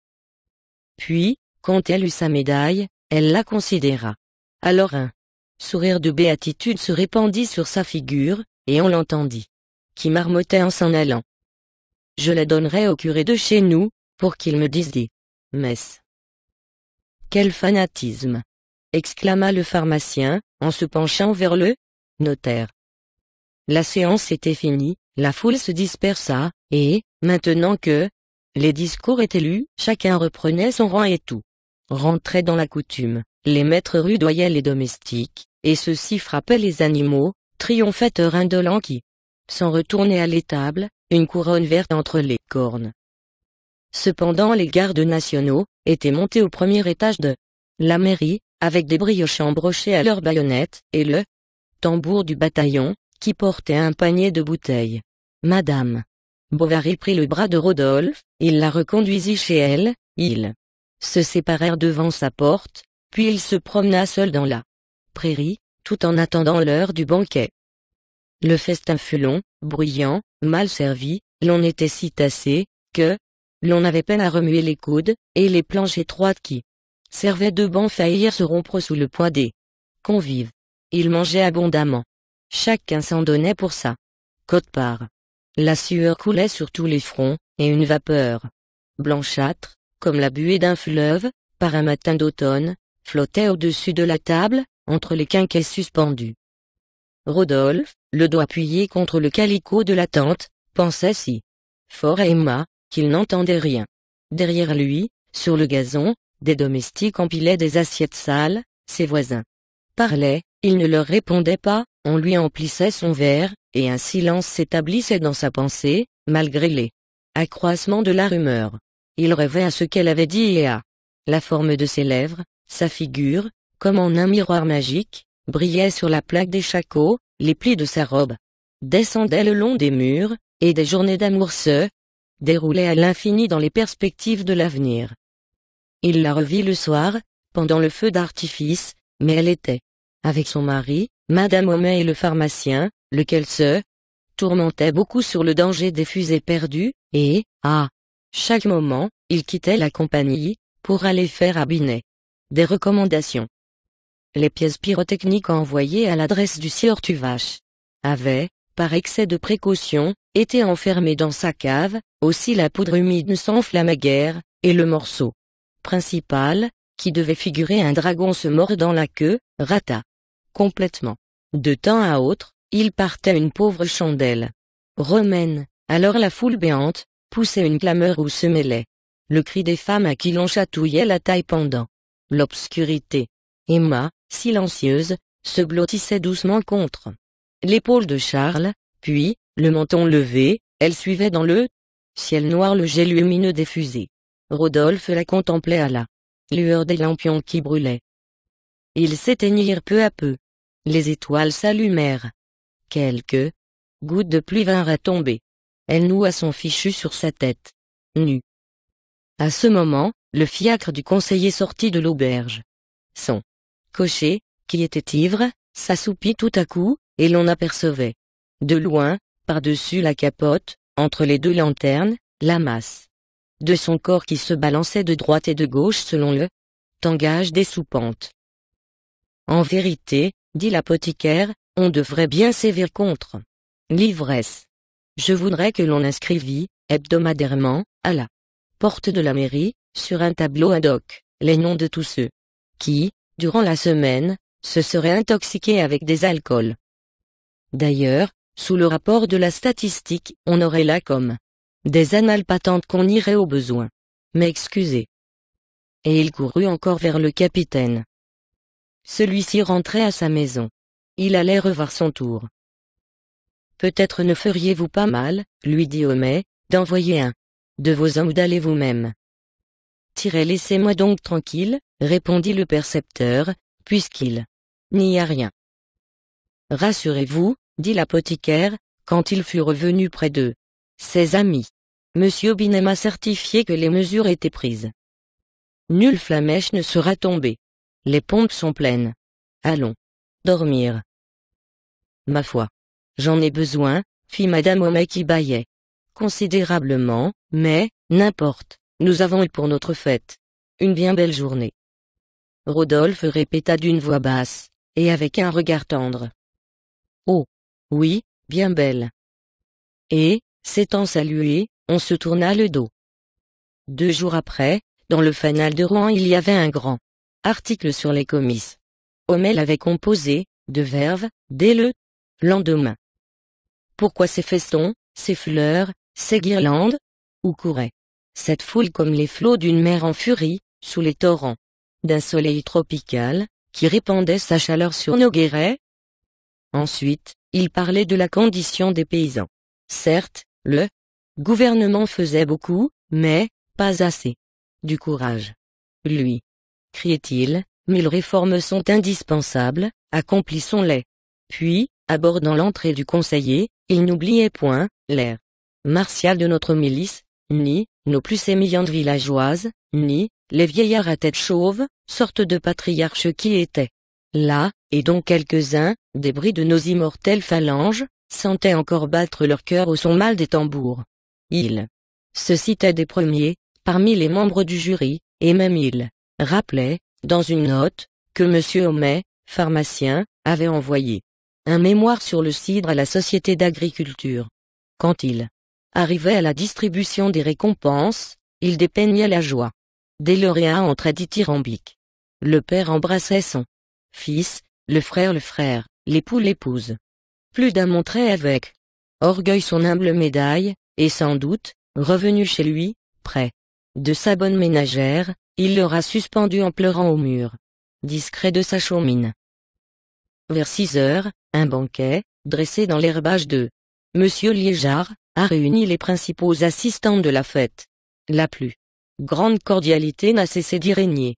Puis, quand elle eut sa médaille, elle la considéra. Alors un sourire de béatitude se répandit sur sa figure, et on l'entendit, qui marmottait en s'en allant. Je la donnerai au curé de chez nous, pour qu'il me dise des messes. Quel fanatisme! Exclama le pharmacien, en se penchant vers le notaire. La séance était finie, la foule se dispersa, et, maintenant que les discours étaient lus, chacun reprenait son rang et tout rentrait dans la coutume. Les maîtres rudoyaient les domestiques, et ceux-ci frappaient les animaux, triomphateurs indolents qui s'en retournaient à l'étable, une couronne verte entre les cornes. Cependant les gardes nationaux étaient montés au premier étage de la mairie, avec des brioches embrochées à leurs baïonnettes, et le tambour du bataillon, qui portait un panier de bouteilles. Madame Bovary prit le bras de Rodolphe, il la reconduisit chez elle, ils se séparèrent devant sa porte, puis il se promena seul dans la prairie, tout en attendant l'heure du banquet. Le festin fut long, bruyant, mal servi, l'on était si tassé, que l'on avait peine à remuer les coudes, et les planches étroites qui servaient de bancs faillirent se rompre sous le poids des convives. Ils mangeaient abondamment. Chacun s'en donnait pour sa quote-part. La sueur coulait sur tous les fronts, et une vapeur blanchâtre, comme la buée d'un fleuve, par un matin d'automne, flottait au-dessus de la table, entre les quinquets suspendus. Rodolphe, le doigt appuyé contre le calicot de la tente, pensait si fort à Emma, qu'il n'entendait rien. Derrière lui, sur le gazon, des domestiques empilaient des assiettes sales, ses voisins parlaient, il ne leur répondait pas, on lui emplissait son verre, et un silence s'établissait dans sa pensée, malgré les accroissements de la rumeur. Il rêvait à ce qu'elle avait dit et à la forme de ses lèvres, sa figure, comme en un miroir magique, brillait sur la plaque des shakos, les plis de sa robe descendaient le long des murs, et des journées d'amour se déroulaient à l'infini dans les perspectives de l'avenir. Il la revit le soir, pendant le feu d'artifice, mais elle était avec son mari, Madame Homais et le pharmacien, lequel se tourmentait beaucoup sur le danger des fusées perdues, et, à chaque moment, il quittait la compagnie, pour aller faire à Binet des recommandations. Les pièces pyrotechniques envoyées à l'adresse du sieur Tuvache avaient, par excès de précaution, été enfermées dans sa cave, aussi la poudre humide ne s'enflammait guère, et le morceau principal, qui devait figurer un dragon se mordant la queue, rata complètement. De temps à autre, il partait une pauvre chandelle romaine, alors la foule béante poussait une clameur où se mêlait le cri des femmes à qui l'on chatouillait la taille pendant l'obscurité. Emma, silencieuse, se blottissait doucement contre l'épaule de Charles, puis, le menton levé, elle suivait dans le ciel noir le jet lumineux des fusées. Rodolphe la contemplait à la lueur des lampions qui brûlaient. Ils s'éteignirent peu à peu. Les étoiles s'allumèrent. Quelques gouttes de pluie vinrent à tomber. Elle noua son fichu sur sa tête nue. À ce moment, le fiacre du conseiller sortit de l'auberge. Son cocher, qui était ivre, s'assoupit tout à coup, et l'on apercevait, de loin, par-dessus la capote, entre les deux lanternes, la masse de son corps qui se balançait de droite et de gauche selon le tangage des soupentes. En vérité, dit l'apothicaire, on devrait bien sévir contre l'ivresse. Je voudrais que l'on inscrivît, hebdomadairement, à la porte de la mairie, sur un tableau ad hoc, les noms de tous ceux qui, durant la semaine, se seraient intoxiqués avec des alcools. D'ailleurs, sous le rapport de la statistique, on aurait là comme des annales patentes qu'on irait au besoin. Mais excusez. Et il courut encore vers le capitaine. Celui-ci rentrait à sa maison. Il allait revoir son tour. Peut-être ne feriez-vous pas mal, lui dit Homais, d'envoyer un de vos hommes ou d'aller vous-même. Tirez, laissez-moi donc tranquille, répondit le percepteur, puisqu'il n'y a rien. Rassurez-vous, dit l'apothicaire, quand il fut revenu près de ses amis. Monsieur Binet m'a certifié que les mesures étaient prises. Nulle flamèche ne sera tombée. Les pompes sont pleines. Allons dormir. Ma foi, j'en ai besoin, fit madame Homais qui bâillait considérablement, mais, n'importe, nous avons eu pour notre fête une bien belle journée. Rodolphe répéta d'une voix basse, et avec un regard tendre. Oh, oui, bien belle. Et, s'étant salué, on se tourna le dos. 2 jours après, dans le Fanal de Rouen il y avait un grand article sur les comices. Homais l'avait composé, de verve, dès le lendemain. Pourquoi ces festons, ces fleurs, ces guirlandes? Où courait cette foule comme les flots d'une mer en furie, sous les torrents d'un soleil tropical, qui répandait sa chaleur sur nos guérets? Ensuite, il parlait de la condition des paysans. Certes, le gouvernement faisait beaucoup, mais pas assez. Du courage. Lui, criait-il, 1000 réformes sont indispensables, accomplissons-les. Puis, abordant l'entrée du conseiller, il n'oubliait point l'air martial de notre milice, ni nos plus sémillantes villageoises, ni les vieillards à tête chauve, sorte de patriarches qui étaient là, et dont quelques-uns, débris de nos immortelles phalanges, sentaient encore battre leur cœur au son mâle des tambours. Il se citait des premiers, parmi les membres du jury, et même il rappelait, dans une note, que M. Homais, pharmacien, avait envoyé un mémoire sur le cidre à la Société d'agriculture. Quand il arrivait à la distribution des récompenses, il dépeignait la joie des lauréats entre dithyrambiques. Le père embrassait son fils, le frère, l'époux l'épouse. Plus d'un montrait avec orgueil son humble médaille, et sans doute, revenu chez lui, près de sa bonne ménagère, il l'aura suspendu en pleurant au mur discret de sa chaumine. Vers 6 heures, un banquet, dressé dans l'herbage de Monsieur Liégeard, a réuni les principaux assistants de la fête. La plus grande cordialité n'a cessé d'y régner.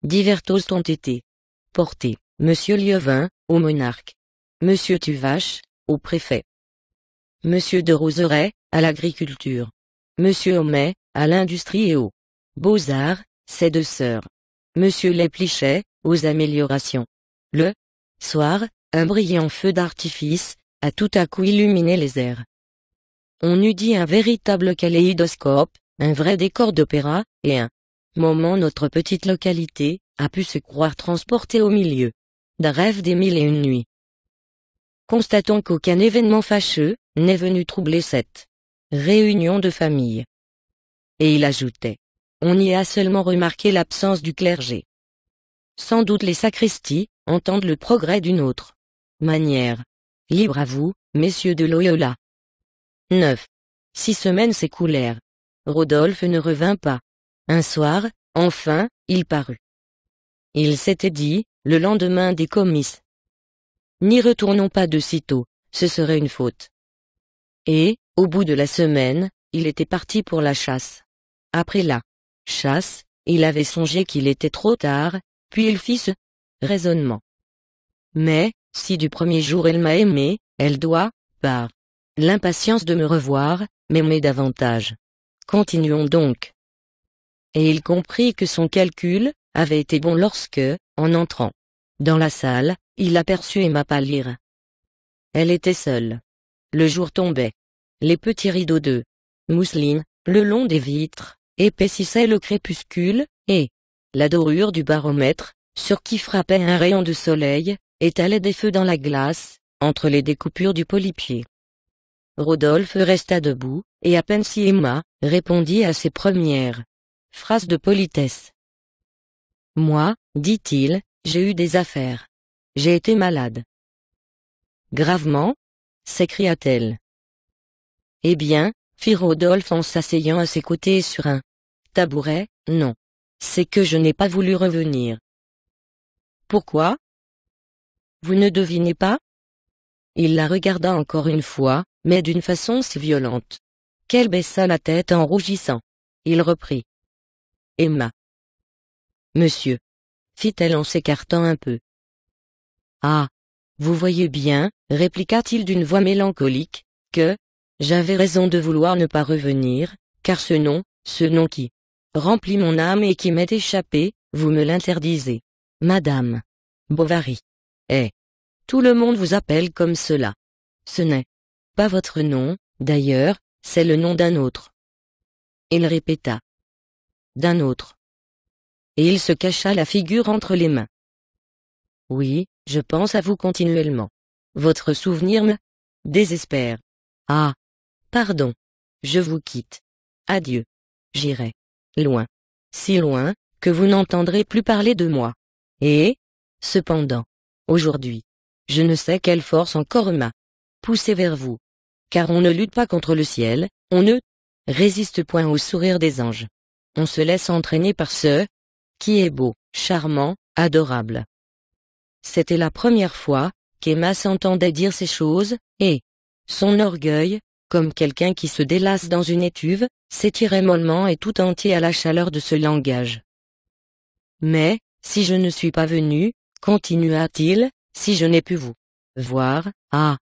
Divers toasts ont été portés. Monsieur Lieuvain, au monarque. Monsieur Tuvache, au préfet. Monsieur de Roseraie, à l'agriculture. Monsieur Homais, à l'industrie et aux beaux-arts, ses 2 sœurs. Monsieur Lesplichet, aux améliorations. Le soir, un brillant feu d'artifice, a tout à coup illuminé les airs. On eût dit un véritable kaléidoscope, un vrai décor d'opéra, et un moment notre petite localité a pu se croire transportée au milieu d'un rêve des 1001 nuits. Constatons qu'aucun événement fâcheux n'est venu troubler cette réunion de famille. Et il ajoutait: on y a seulement remarqué l'absence du clergé. Sans doute les sacristies entendent le progrès d'une autre manière. Libre à vous, messieurs de Loyola. 9. 6 semaines s'écoulèrent. Rodolphe ne revint pas. Un soir, enfin, il parut. Il s'était dit, le lendemain des comices: n'y retournons pas de sitôt, ce serait une faute. Et, au bout de la semaine, il était parti pour la chasse. Après la chasse, il avait songé qu'il était trop tard, puis il fit ce raisonnement. Mais, si du premier jour elle m'a aimé, elle doit, par l'impatience de me revoir, m'aimer davantage. Continuons donc. Et il comprit que son calcul avait été bon lorsque, en entrant dans la salle, il aperçut Emma pâlir. Elle était seule. Le jour tombait. Les petits rideaux de mousseline, le long des vitres, épaississaient le crépuscule, et la dorure du baromètre, sur qui frappait un rayon de soleil, étalait des feux dans la glace, entre les découpures du polypier. Rodolphe resta debout, et à peine si Emma répondit à ses premières phrases de politesse. Moi, dit-il, j'ai eu des affaires. J'ai été malade. Gravement? S'écria-t-elle. Eh bien, fit Rodolphe en s'asseyant à ses côtés sur un tabouret, non. C'est que je n'ai pas voulu revenir. Pourquoi? Vous ne devinez pas? Il la regarda encore une fois, mais d'une façon si violente qu'elle baissa la tête en rougissant. Il reprit. Emma. Monsieur, fit-elle en s'écartant un peu. Ah, vous voyez bien, répliqua-t-il d'une voix mélancolique, que j'avais raison de vouloir ne pas revenir, car ce nom qui remplit mon âme et qui m'est échappé, vous me l'interdisez. Madame Bovary. Eh. Tout le monde vous appelle comme cela. Ce n'est pas votre nom, d'ailleurs, c'est le nom d'un autre. Il répéta. D'un autre. Et il se cacha la figure entre les mains. Oui, je pense à vous continuellement. Votre souvenir me désespère. Ah. Pardon. Je vous quitte. Adieu. J'irai. Loin. Si loin, que vous n'entendrez plus parler de moi. Et, cependant, aujourd'hui, je ne sais quelle force encore m'a poussé vers vous. Car on ne lutte pas contre le ciel, on ne résiste point au sourire des anges. On se laisse entraîner par ce qui est beau, charmant, adorable. C'était la première fois qu'Emma s'entendait dire ces choses, et son orgueil, comme quelqu'un qui se délasse dans une étuve, s'étirait mollement et tout entier à la chaleur de ce langage. Mais, si je ne suis pas venu, continua-t-il, si je n'ai pu vous voir, ah,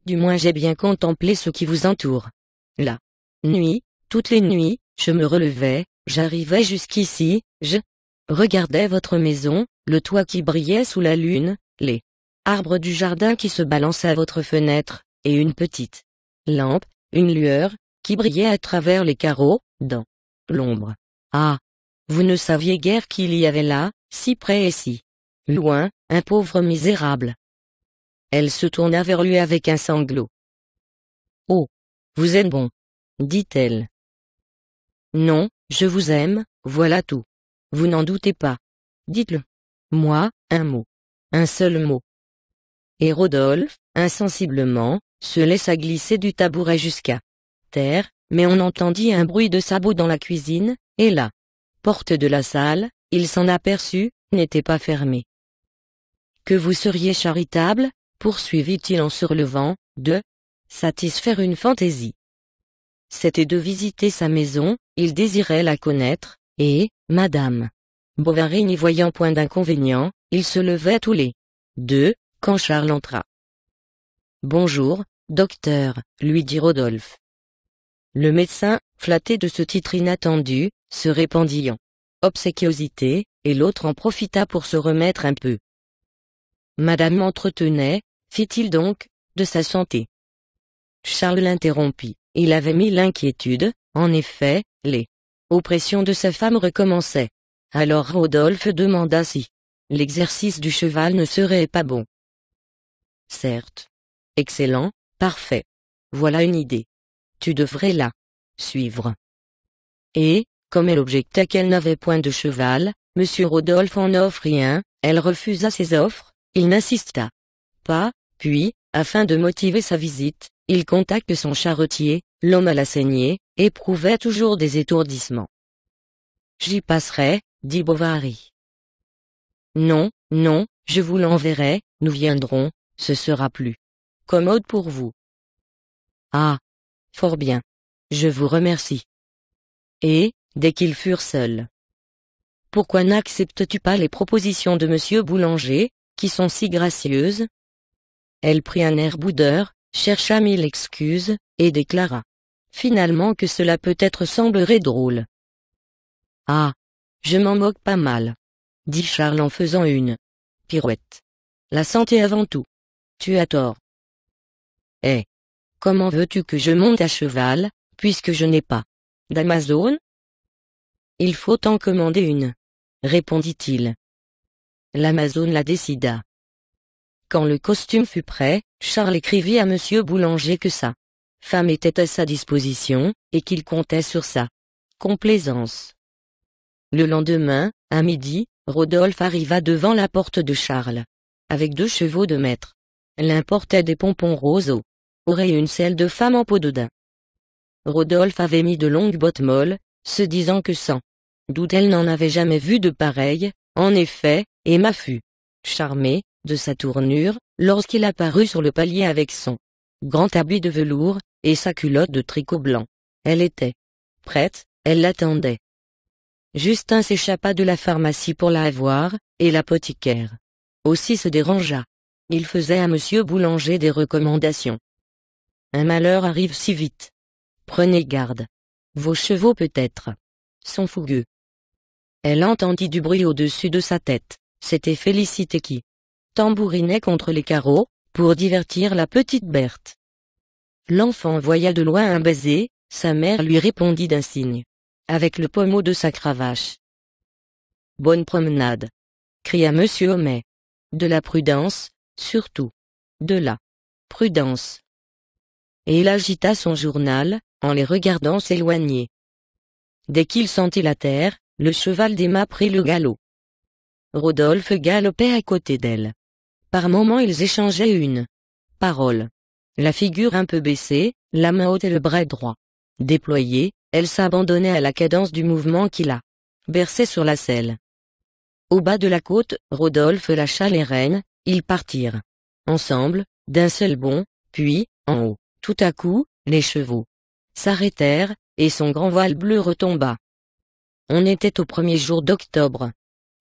du moins j'ai bien contemplé ce qui vous entoure. La nuit, toutes les nuits, je me relevais, j'arrivais jusqu'ici, je regardais votre maison, le toit qui brillait sous la lune, les arbres du jardin qui se balançaient à votre fenêtre, et une petite lampe, une lueur, qui brillait à travers les carreaux, dans l'ombre. Ah! Vous ne saviez guère qu'il y avait là, si près et si loin, un pauvre misérable. Elle se tourna vers lui avec un sanglot. Oh! Vous êtes bon, dit-elle. Non, je vous aime, voilà tout. Vous n'en doutez pas. Dites-le. Moi, un mot. Un seul mot. Et Rodolphe, insensiblement, se laissa glisser du tabouret jusqu'à terre, mais on entendit un bruit de sabots dans la cuisine, et la porte de la salle, il s'en aperçut, n'était pas fermée. Que vous seriez charitable, poursuivit-il en se relevant, de satisfaire une fantaisie. C'était de visiter sa maison, il désirait la connaître, et, Madame Bovary n'y voyant point d'inconvénient, ils se levaient tous les deux, quand Charles entra. Bonjour, docteur, lui dit Rodolphe. Le médecin, flatté de ce titre inattendu, se répandit en obséquiosité, et l'autre en profita pour se remettre un peu. Madame m'entretenait, fit-il donc, de sa santé. Charles l'interrompit. Il avait mille inquiétudes, en effet, les oppressions de sa femme recommençaient. Alors Rodolphe demanda si l'exercice du cheval ne serait pas bon. Certes. Excellent, parfait. Voilà une idée. Tu devrais la suivre. Et, comme elle objecta qu'elle n'avait point de cheval, M. Rodolphe en offrit un, elle refusa ses offres, il n'insista pas, puis, afin de motiver sa visite, il contacte son charretier, l'homme à la saignée, éprouvait toujours des étourdissements. J'y passerai, dit Bovary. Non, non, je vous l'enverrai, nous viendrons, ce sera plus commode pour vous. Ah. Fort bien. Je vous remercie. Et, dès qu'ils furent seuls. Pourquoi n'acceptes-tu pas les propositions de Monsieur Boulanger, qui sont si gracieuses? Elle prit un air boudeur, chercha mille excuses, et déclara finalement que cela peut-être semblerait drôle. Ah. Je m'en moque pas mal, dit Charles en faisant une pirouette. La santé avant tout. Tu as tort. Eh. Comment veux-tu que je monte à cheval, puisque je n'ai pas d'Amazone? Il faut en commander une, répondit-il. L'Amazone la décida. Quand le costume fut prêt, Charles écrivit à Monsieur Boulanger que sa femme était à sa disposition, et qu'il comptait sur sa complaisance. Le lendemain, à midi, Rodolphe arriva devant la porte de Charles, avec 2 chevaux de maître. L'un portait des pompons roses aux oreilles et une selle de femme en peau de daim. Rodolphe avait mis de longues bottes molles, se disant que sans doute elle n'en avait jamais vu de pareilles, en effet, Emma fut charmée de sa tournure, lorsqu'il apparut sur le palier avec son grand habit de velours, et sa culotte de tricot blanc. Elle était prête, elle l'attendait. Justin s'échappa de la pharmacie pour la voir, et l'apothicaire aussi se dérangea. Il faisait à Monsieur Boulanger des recommandations. Un malheur arrive si vite. Prenez garde. Vos chevaux peut-être sont fougueux. Elle entendit du bruit au-dessus de sa tête. C'était Félicité qui tambourinait contre les carreaux, pour divertir la petite Berthe. L'enfant voya de loin un baiser, sa mère lui répondit d'un signe, avec le pommeau de sa cravache. Bonne promenade, cria Monsieur Homais. De la prudence, surtout. De la prudence. Et il agita son journal, en les regardant s'éloigner. Dès qu'il sentit la terre, le cheval d'Emma prit le galop. Rodolphe galopait à côté d'elle. Par moments ils échangeaient une parole. La figure un peu baissée, la main haute et le bras droit déployé, elle s'abandonnait à la cadence du mouvement qui la berçait sur la selle. Au bas de la côte, Rodolphe lâcha les rênes, ils partirent ensemble, d'un seul bond, puis, en haut, tout à coup, les chevaux s'arrêtèrent, et son grand voile bleu retomba. On était au premier jour d'octobre.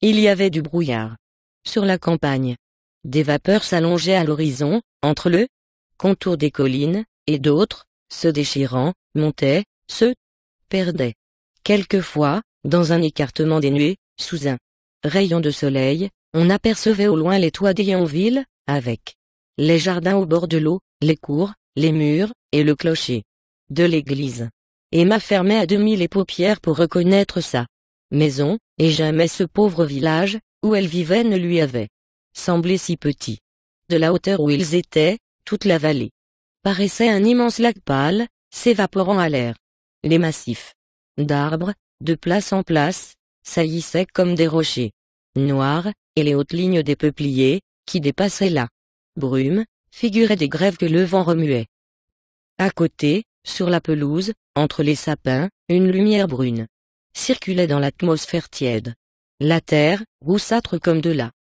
Il y avait du brouillard sur la campagne. Des vapeurs s'allongeaient à l'horizon, entre le contour des collines, et d'autres, se déchirant, montaient, se perdaient. Quelquefois, dans un écartement des nuées, sous un rayon de soleil, on apercevait au loin les toits d'Yonville, avec les jardins au bord de l'eau, les cours, les murs, et le clocher de l'église. Emma fermait à demi les paupières pour reconnaître sa maison, et jamais ce pauvre village, où elle vivait ne lui avait semblé si petit. De la hauteur où ils étaient, toute la vallée paraissait un immense lac pâle, s'évaporant à l'air. Les massifs d'arbres, de place en place, saillissaient comme des rochers noirs, et les hautes lignes des peupliers, qui dépassaient la brume, figuraient des grèves que le vent remuait. À côté, sur la pelouse, entre les sapins, une lumière brune circulait dans l'atmosphère tiède. La terre, roussâtre comme de la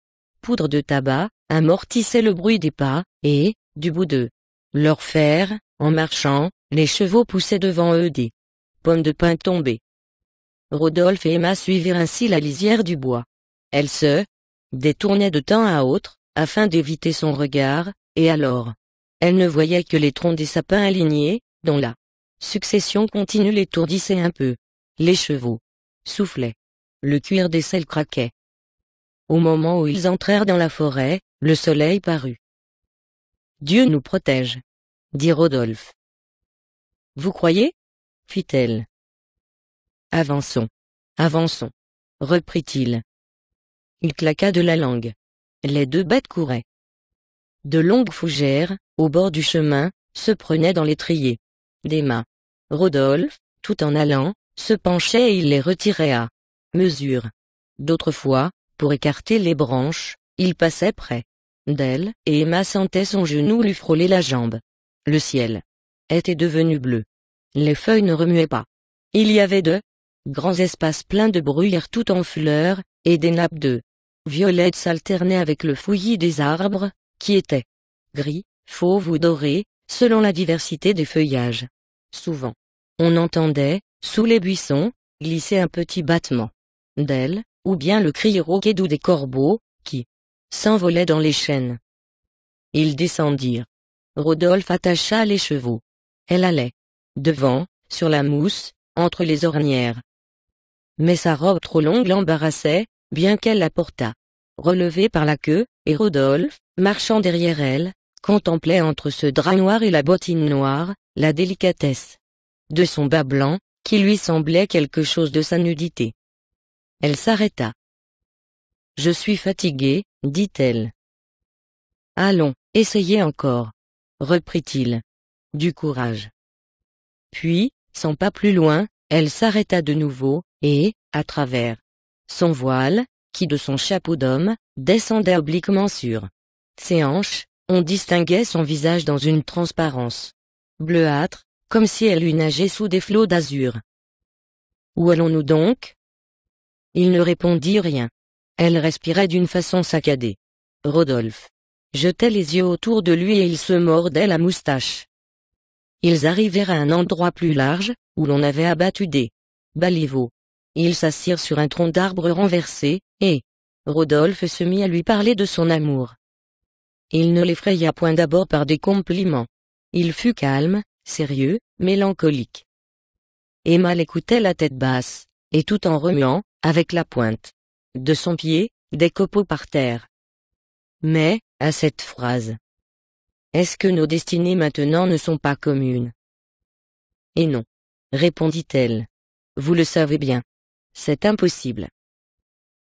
poudre de tabac, amortissait le bruit des pas, et, du bout de leur fer, en marchant, les chevaux poussaient devant eux des pommes de pin tombées. Rodolphe et Emma suivirent ainsi la lisière du bois. Elle se détournait de temps à autre, afin d'éviter son regard, et alors, elle ne voyait que les troncs des sapins alignés, dont la succession continue l'étourdissait un peu. Les chevaux soufflaient. Le cuir des selles craquait. Au moment où ils entrèrent dans la forêt, le soleil parut. Dieu nous protège, dit Rodolphe. Vous croyez? Fit-elle. Avançons. Avançons, reprit-il. Il claqua de la langue. Les deux bêtes couraient. De longues fougères, au bord du chemin, se prenaient dans l'étrier. D'Emma. Rodolphe, tout en allant, se penchait et il les retirait à mesure. D'autres fois, pour écarter les branches, il passait près d'elle, et Emma sentait son genou lui frôler la jambe. Le ciel était devenu bleu. Les feuilles ne remuaient pas. Il y avait de grands espaces pleins de bruyères tout en fleurs, et des nappes de violettes s'alternaient avec le fouillis des arbres, qui étaient gris, fauve ou dorés, selon la diversité des feuillages. Souvent, on entendait, sous les buissons, glisser un petit battement d'ailes, ou bien le cri rauque et doux des corbeaux, qui s'envolaient dans les chênes. Ils descendirent. Rodolphe attacha les chevaux. Elle allait devant, sur la mousse, entre les ornières. Mais sa robe trop longue l'embarrassait, bien qu'elle la portât relevée par la queue, et Rodolphe, marchant derrière elle, contemplait entre ce drap noir et la bottine noire, la délicatesse de son bas blanc, qui lui semblait quelque chose de sa nudité. Elle s'arrêta. « Je suis fatiguée, dit-elle. »« Allons, essayez encore, » reprit-il. « Du courage. » Puis, sans pas plus loin, elle s'arrêta de nouveau, et, à travers son voile, qui de son chapeau d'homme, descendait obliquement sur ses hanches, on distinguait son visage dans une transparence bleuâtre, comme si elle eût nagé sous des flots d'azur. « Où allons-nous donc ?» Il ne répondit rien. Elle respirait d'une façon saccadée. Rodolphe jetait les yeux autour de lui et il se mordait la moustache. Ils arrivèrent à un endroit plus large, où l'on avait abattu des baliveaux. Ils s'assirent sur un tronc d'arbre renversé, et Rodolphe se mit à lui parler de son amour. Il ne l'effraya point d'abord par des compliments. Il fut calme, sérieux, mélancolique. Emma l'écoutait la tête basse, et tout en remuant, avec la pointe de son pied, des copeaux par terre. Mais, à cette phrase, « Est-ce que nos destinées maintenant ne sont pas communes ?» « Et non, » répondit-elle. « Vous le savez bien. C'est impossible. »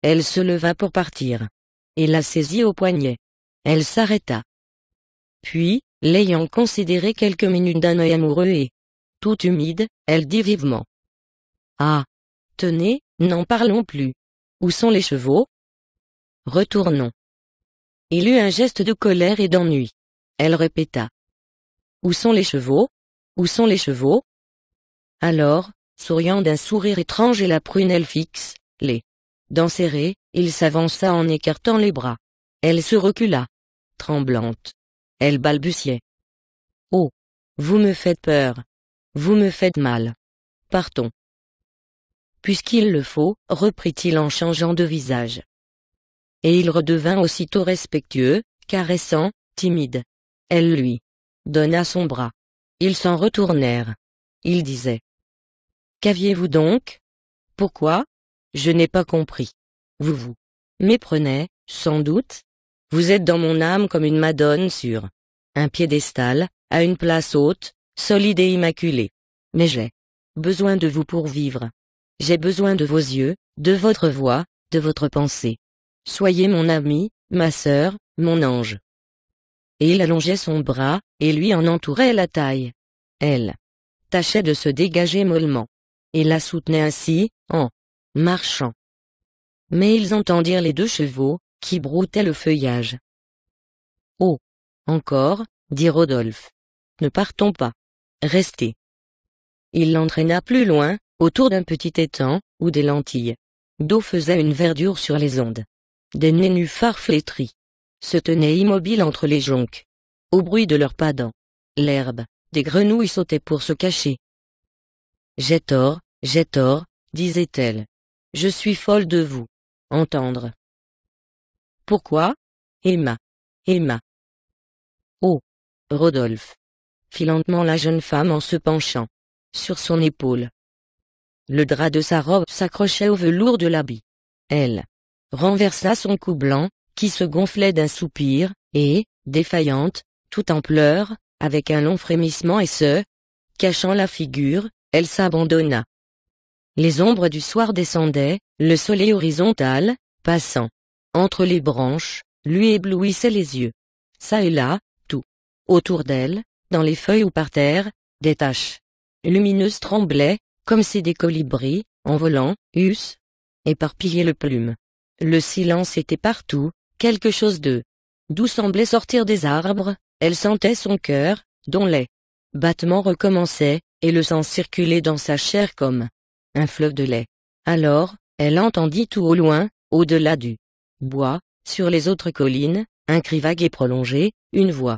Elle se leva pour partir. Et la saisit au poignet. Elle s'arrêta. Puis, l'ayant considéré quelques minutes d'un œil amoureux et tout humide, elle dit vivement. « Ah! Tenez, n'en parlons plus. Où sont les chevaux? Retournons. » Il eut un geste de colère et d'ennui. Elle répéta. « Où sont les chevaux? Où sont les chevaux? » Alors, souriant d'un sourire étrange et la prunelle fixe, les dents serrées, il s'avança en écartant les bras. Elle se recula, tremblante. Elle balbutiait. « Oh! Vous me faites peur. Vous me faites mal. Partons. » Puisqu'il le faut, reprit-il en changeant de visage. Et il redevint aussitôt respectueux, caressant, timide. Elle lui donna son bras. Ils s'en retournèrent. Il disait. « Qu'aviez-vous donc? Pourquoi? Je n'ai pas compris. Vous vous méprenez, sans doute? Vous êtes dans mon âme comme une madone sur un piédestal, à une place haute, solide et immaculée. Mais j'ai besoin de vous pour vivre. J'ai besoin de vos yeux, de votre voix, de votre pensée. Soyez mon ami, ma sœur, mon ange. » Et il allongeait son bras, et lui en entourait la taille. Elle tâchait de se dégager mollement. Et la soutenait ainsi, en marchant. Mais ils entendirent les deux chevaux, qui broutaient le feuillage. « Oh! Encore, » dit Rodolphe. « Ne partons pas. Restez. » Il l'entraîna plus loin, autour d'un petit étang, où des lentilles d'eau faisaient une verdure sur les ondes. Des nénuphars flétris se tenaient immobiles entre les joncs. Au bruit de leurs pas dans l'herbe, des grenouilles sautaient pour se cacher. « J'ai tort, disait-elle. Je suis folle de vous entendre. »« Pourquoi? Emma. Emma. »« Oh! Rodolphe. » fit lentement la jeune femme en se penchant sur son épaule. Le drap de sa robe s'accrochait au velours de l'habit. Elle renversa son cou blanc, qui se gonflait d'un soupir, et, défaillante, tout en pleurs, avec un long frémissement et cachant la figure, elle s'abandonna. Les ombres du soir descendaient, le soleil horizontal, passant entre les branches, lui éblouissait les yeux. Ça et là, tout autour d'elle, dans les feuilles ou par terre, des taches lumineuses tremblaient, comme si des colibris, en volant, eussent éparpillé le plume. Le silence était partout, quelque chose de doux semblait sortir des arbres, elle sentait son cœur, dont les battements recommençaient, et le sang circulait dans sa chair comme un fleuve de lait. Alors, elle entendit tout au loin, au-delà du bois, sur les autres collines, un cri vague et prolongé, une voix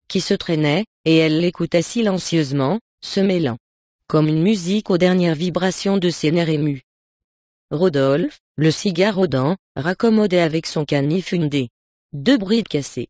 qui se traînait, et elle l'écoutait silencieusement, se mêlant comme une musique aux dernières vibrations de ses nerfs émus. Rodolphe, le cigare aux dents, raccommodait avec son canif une des deux brides cassées.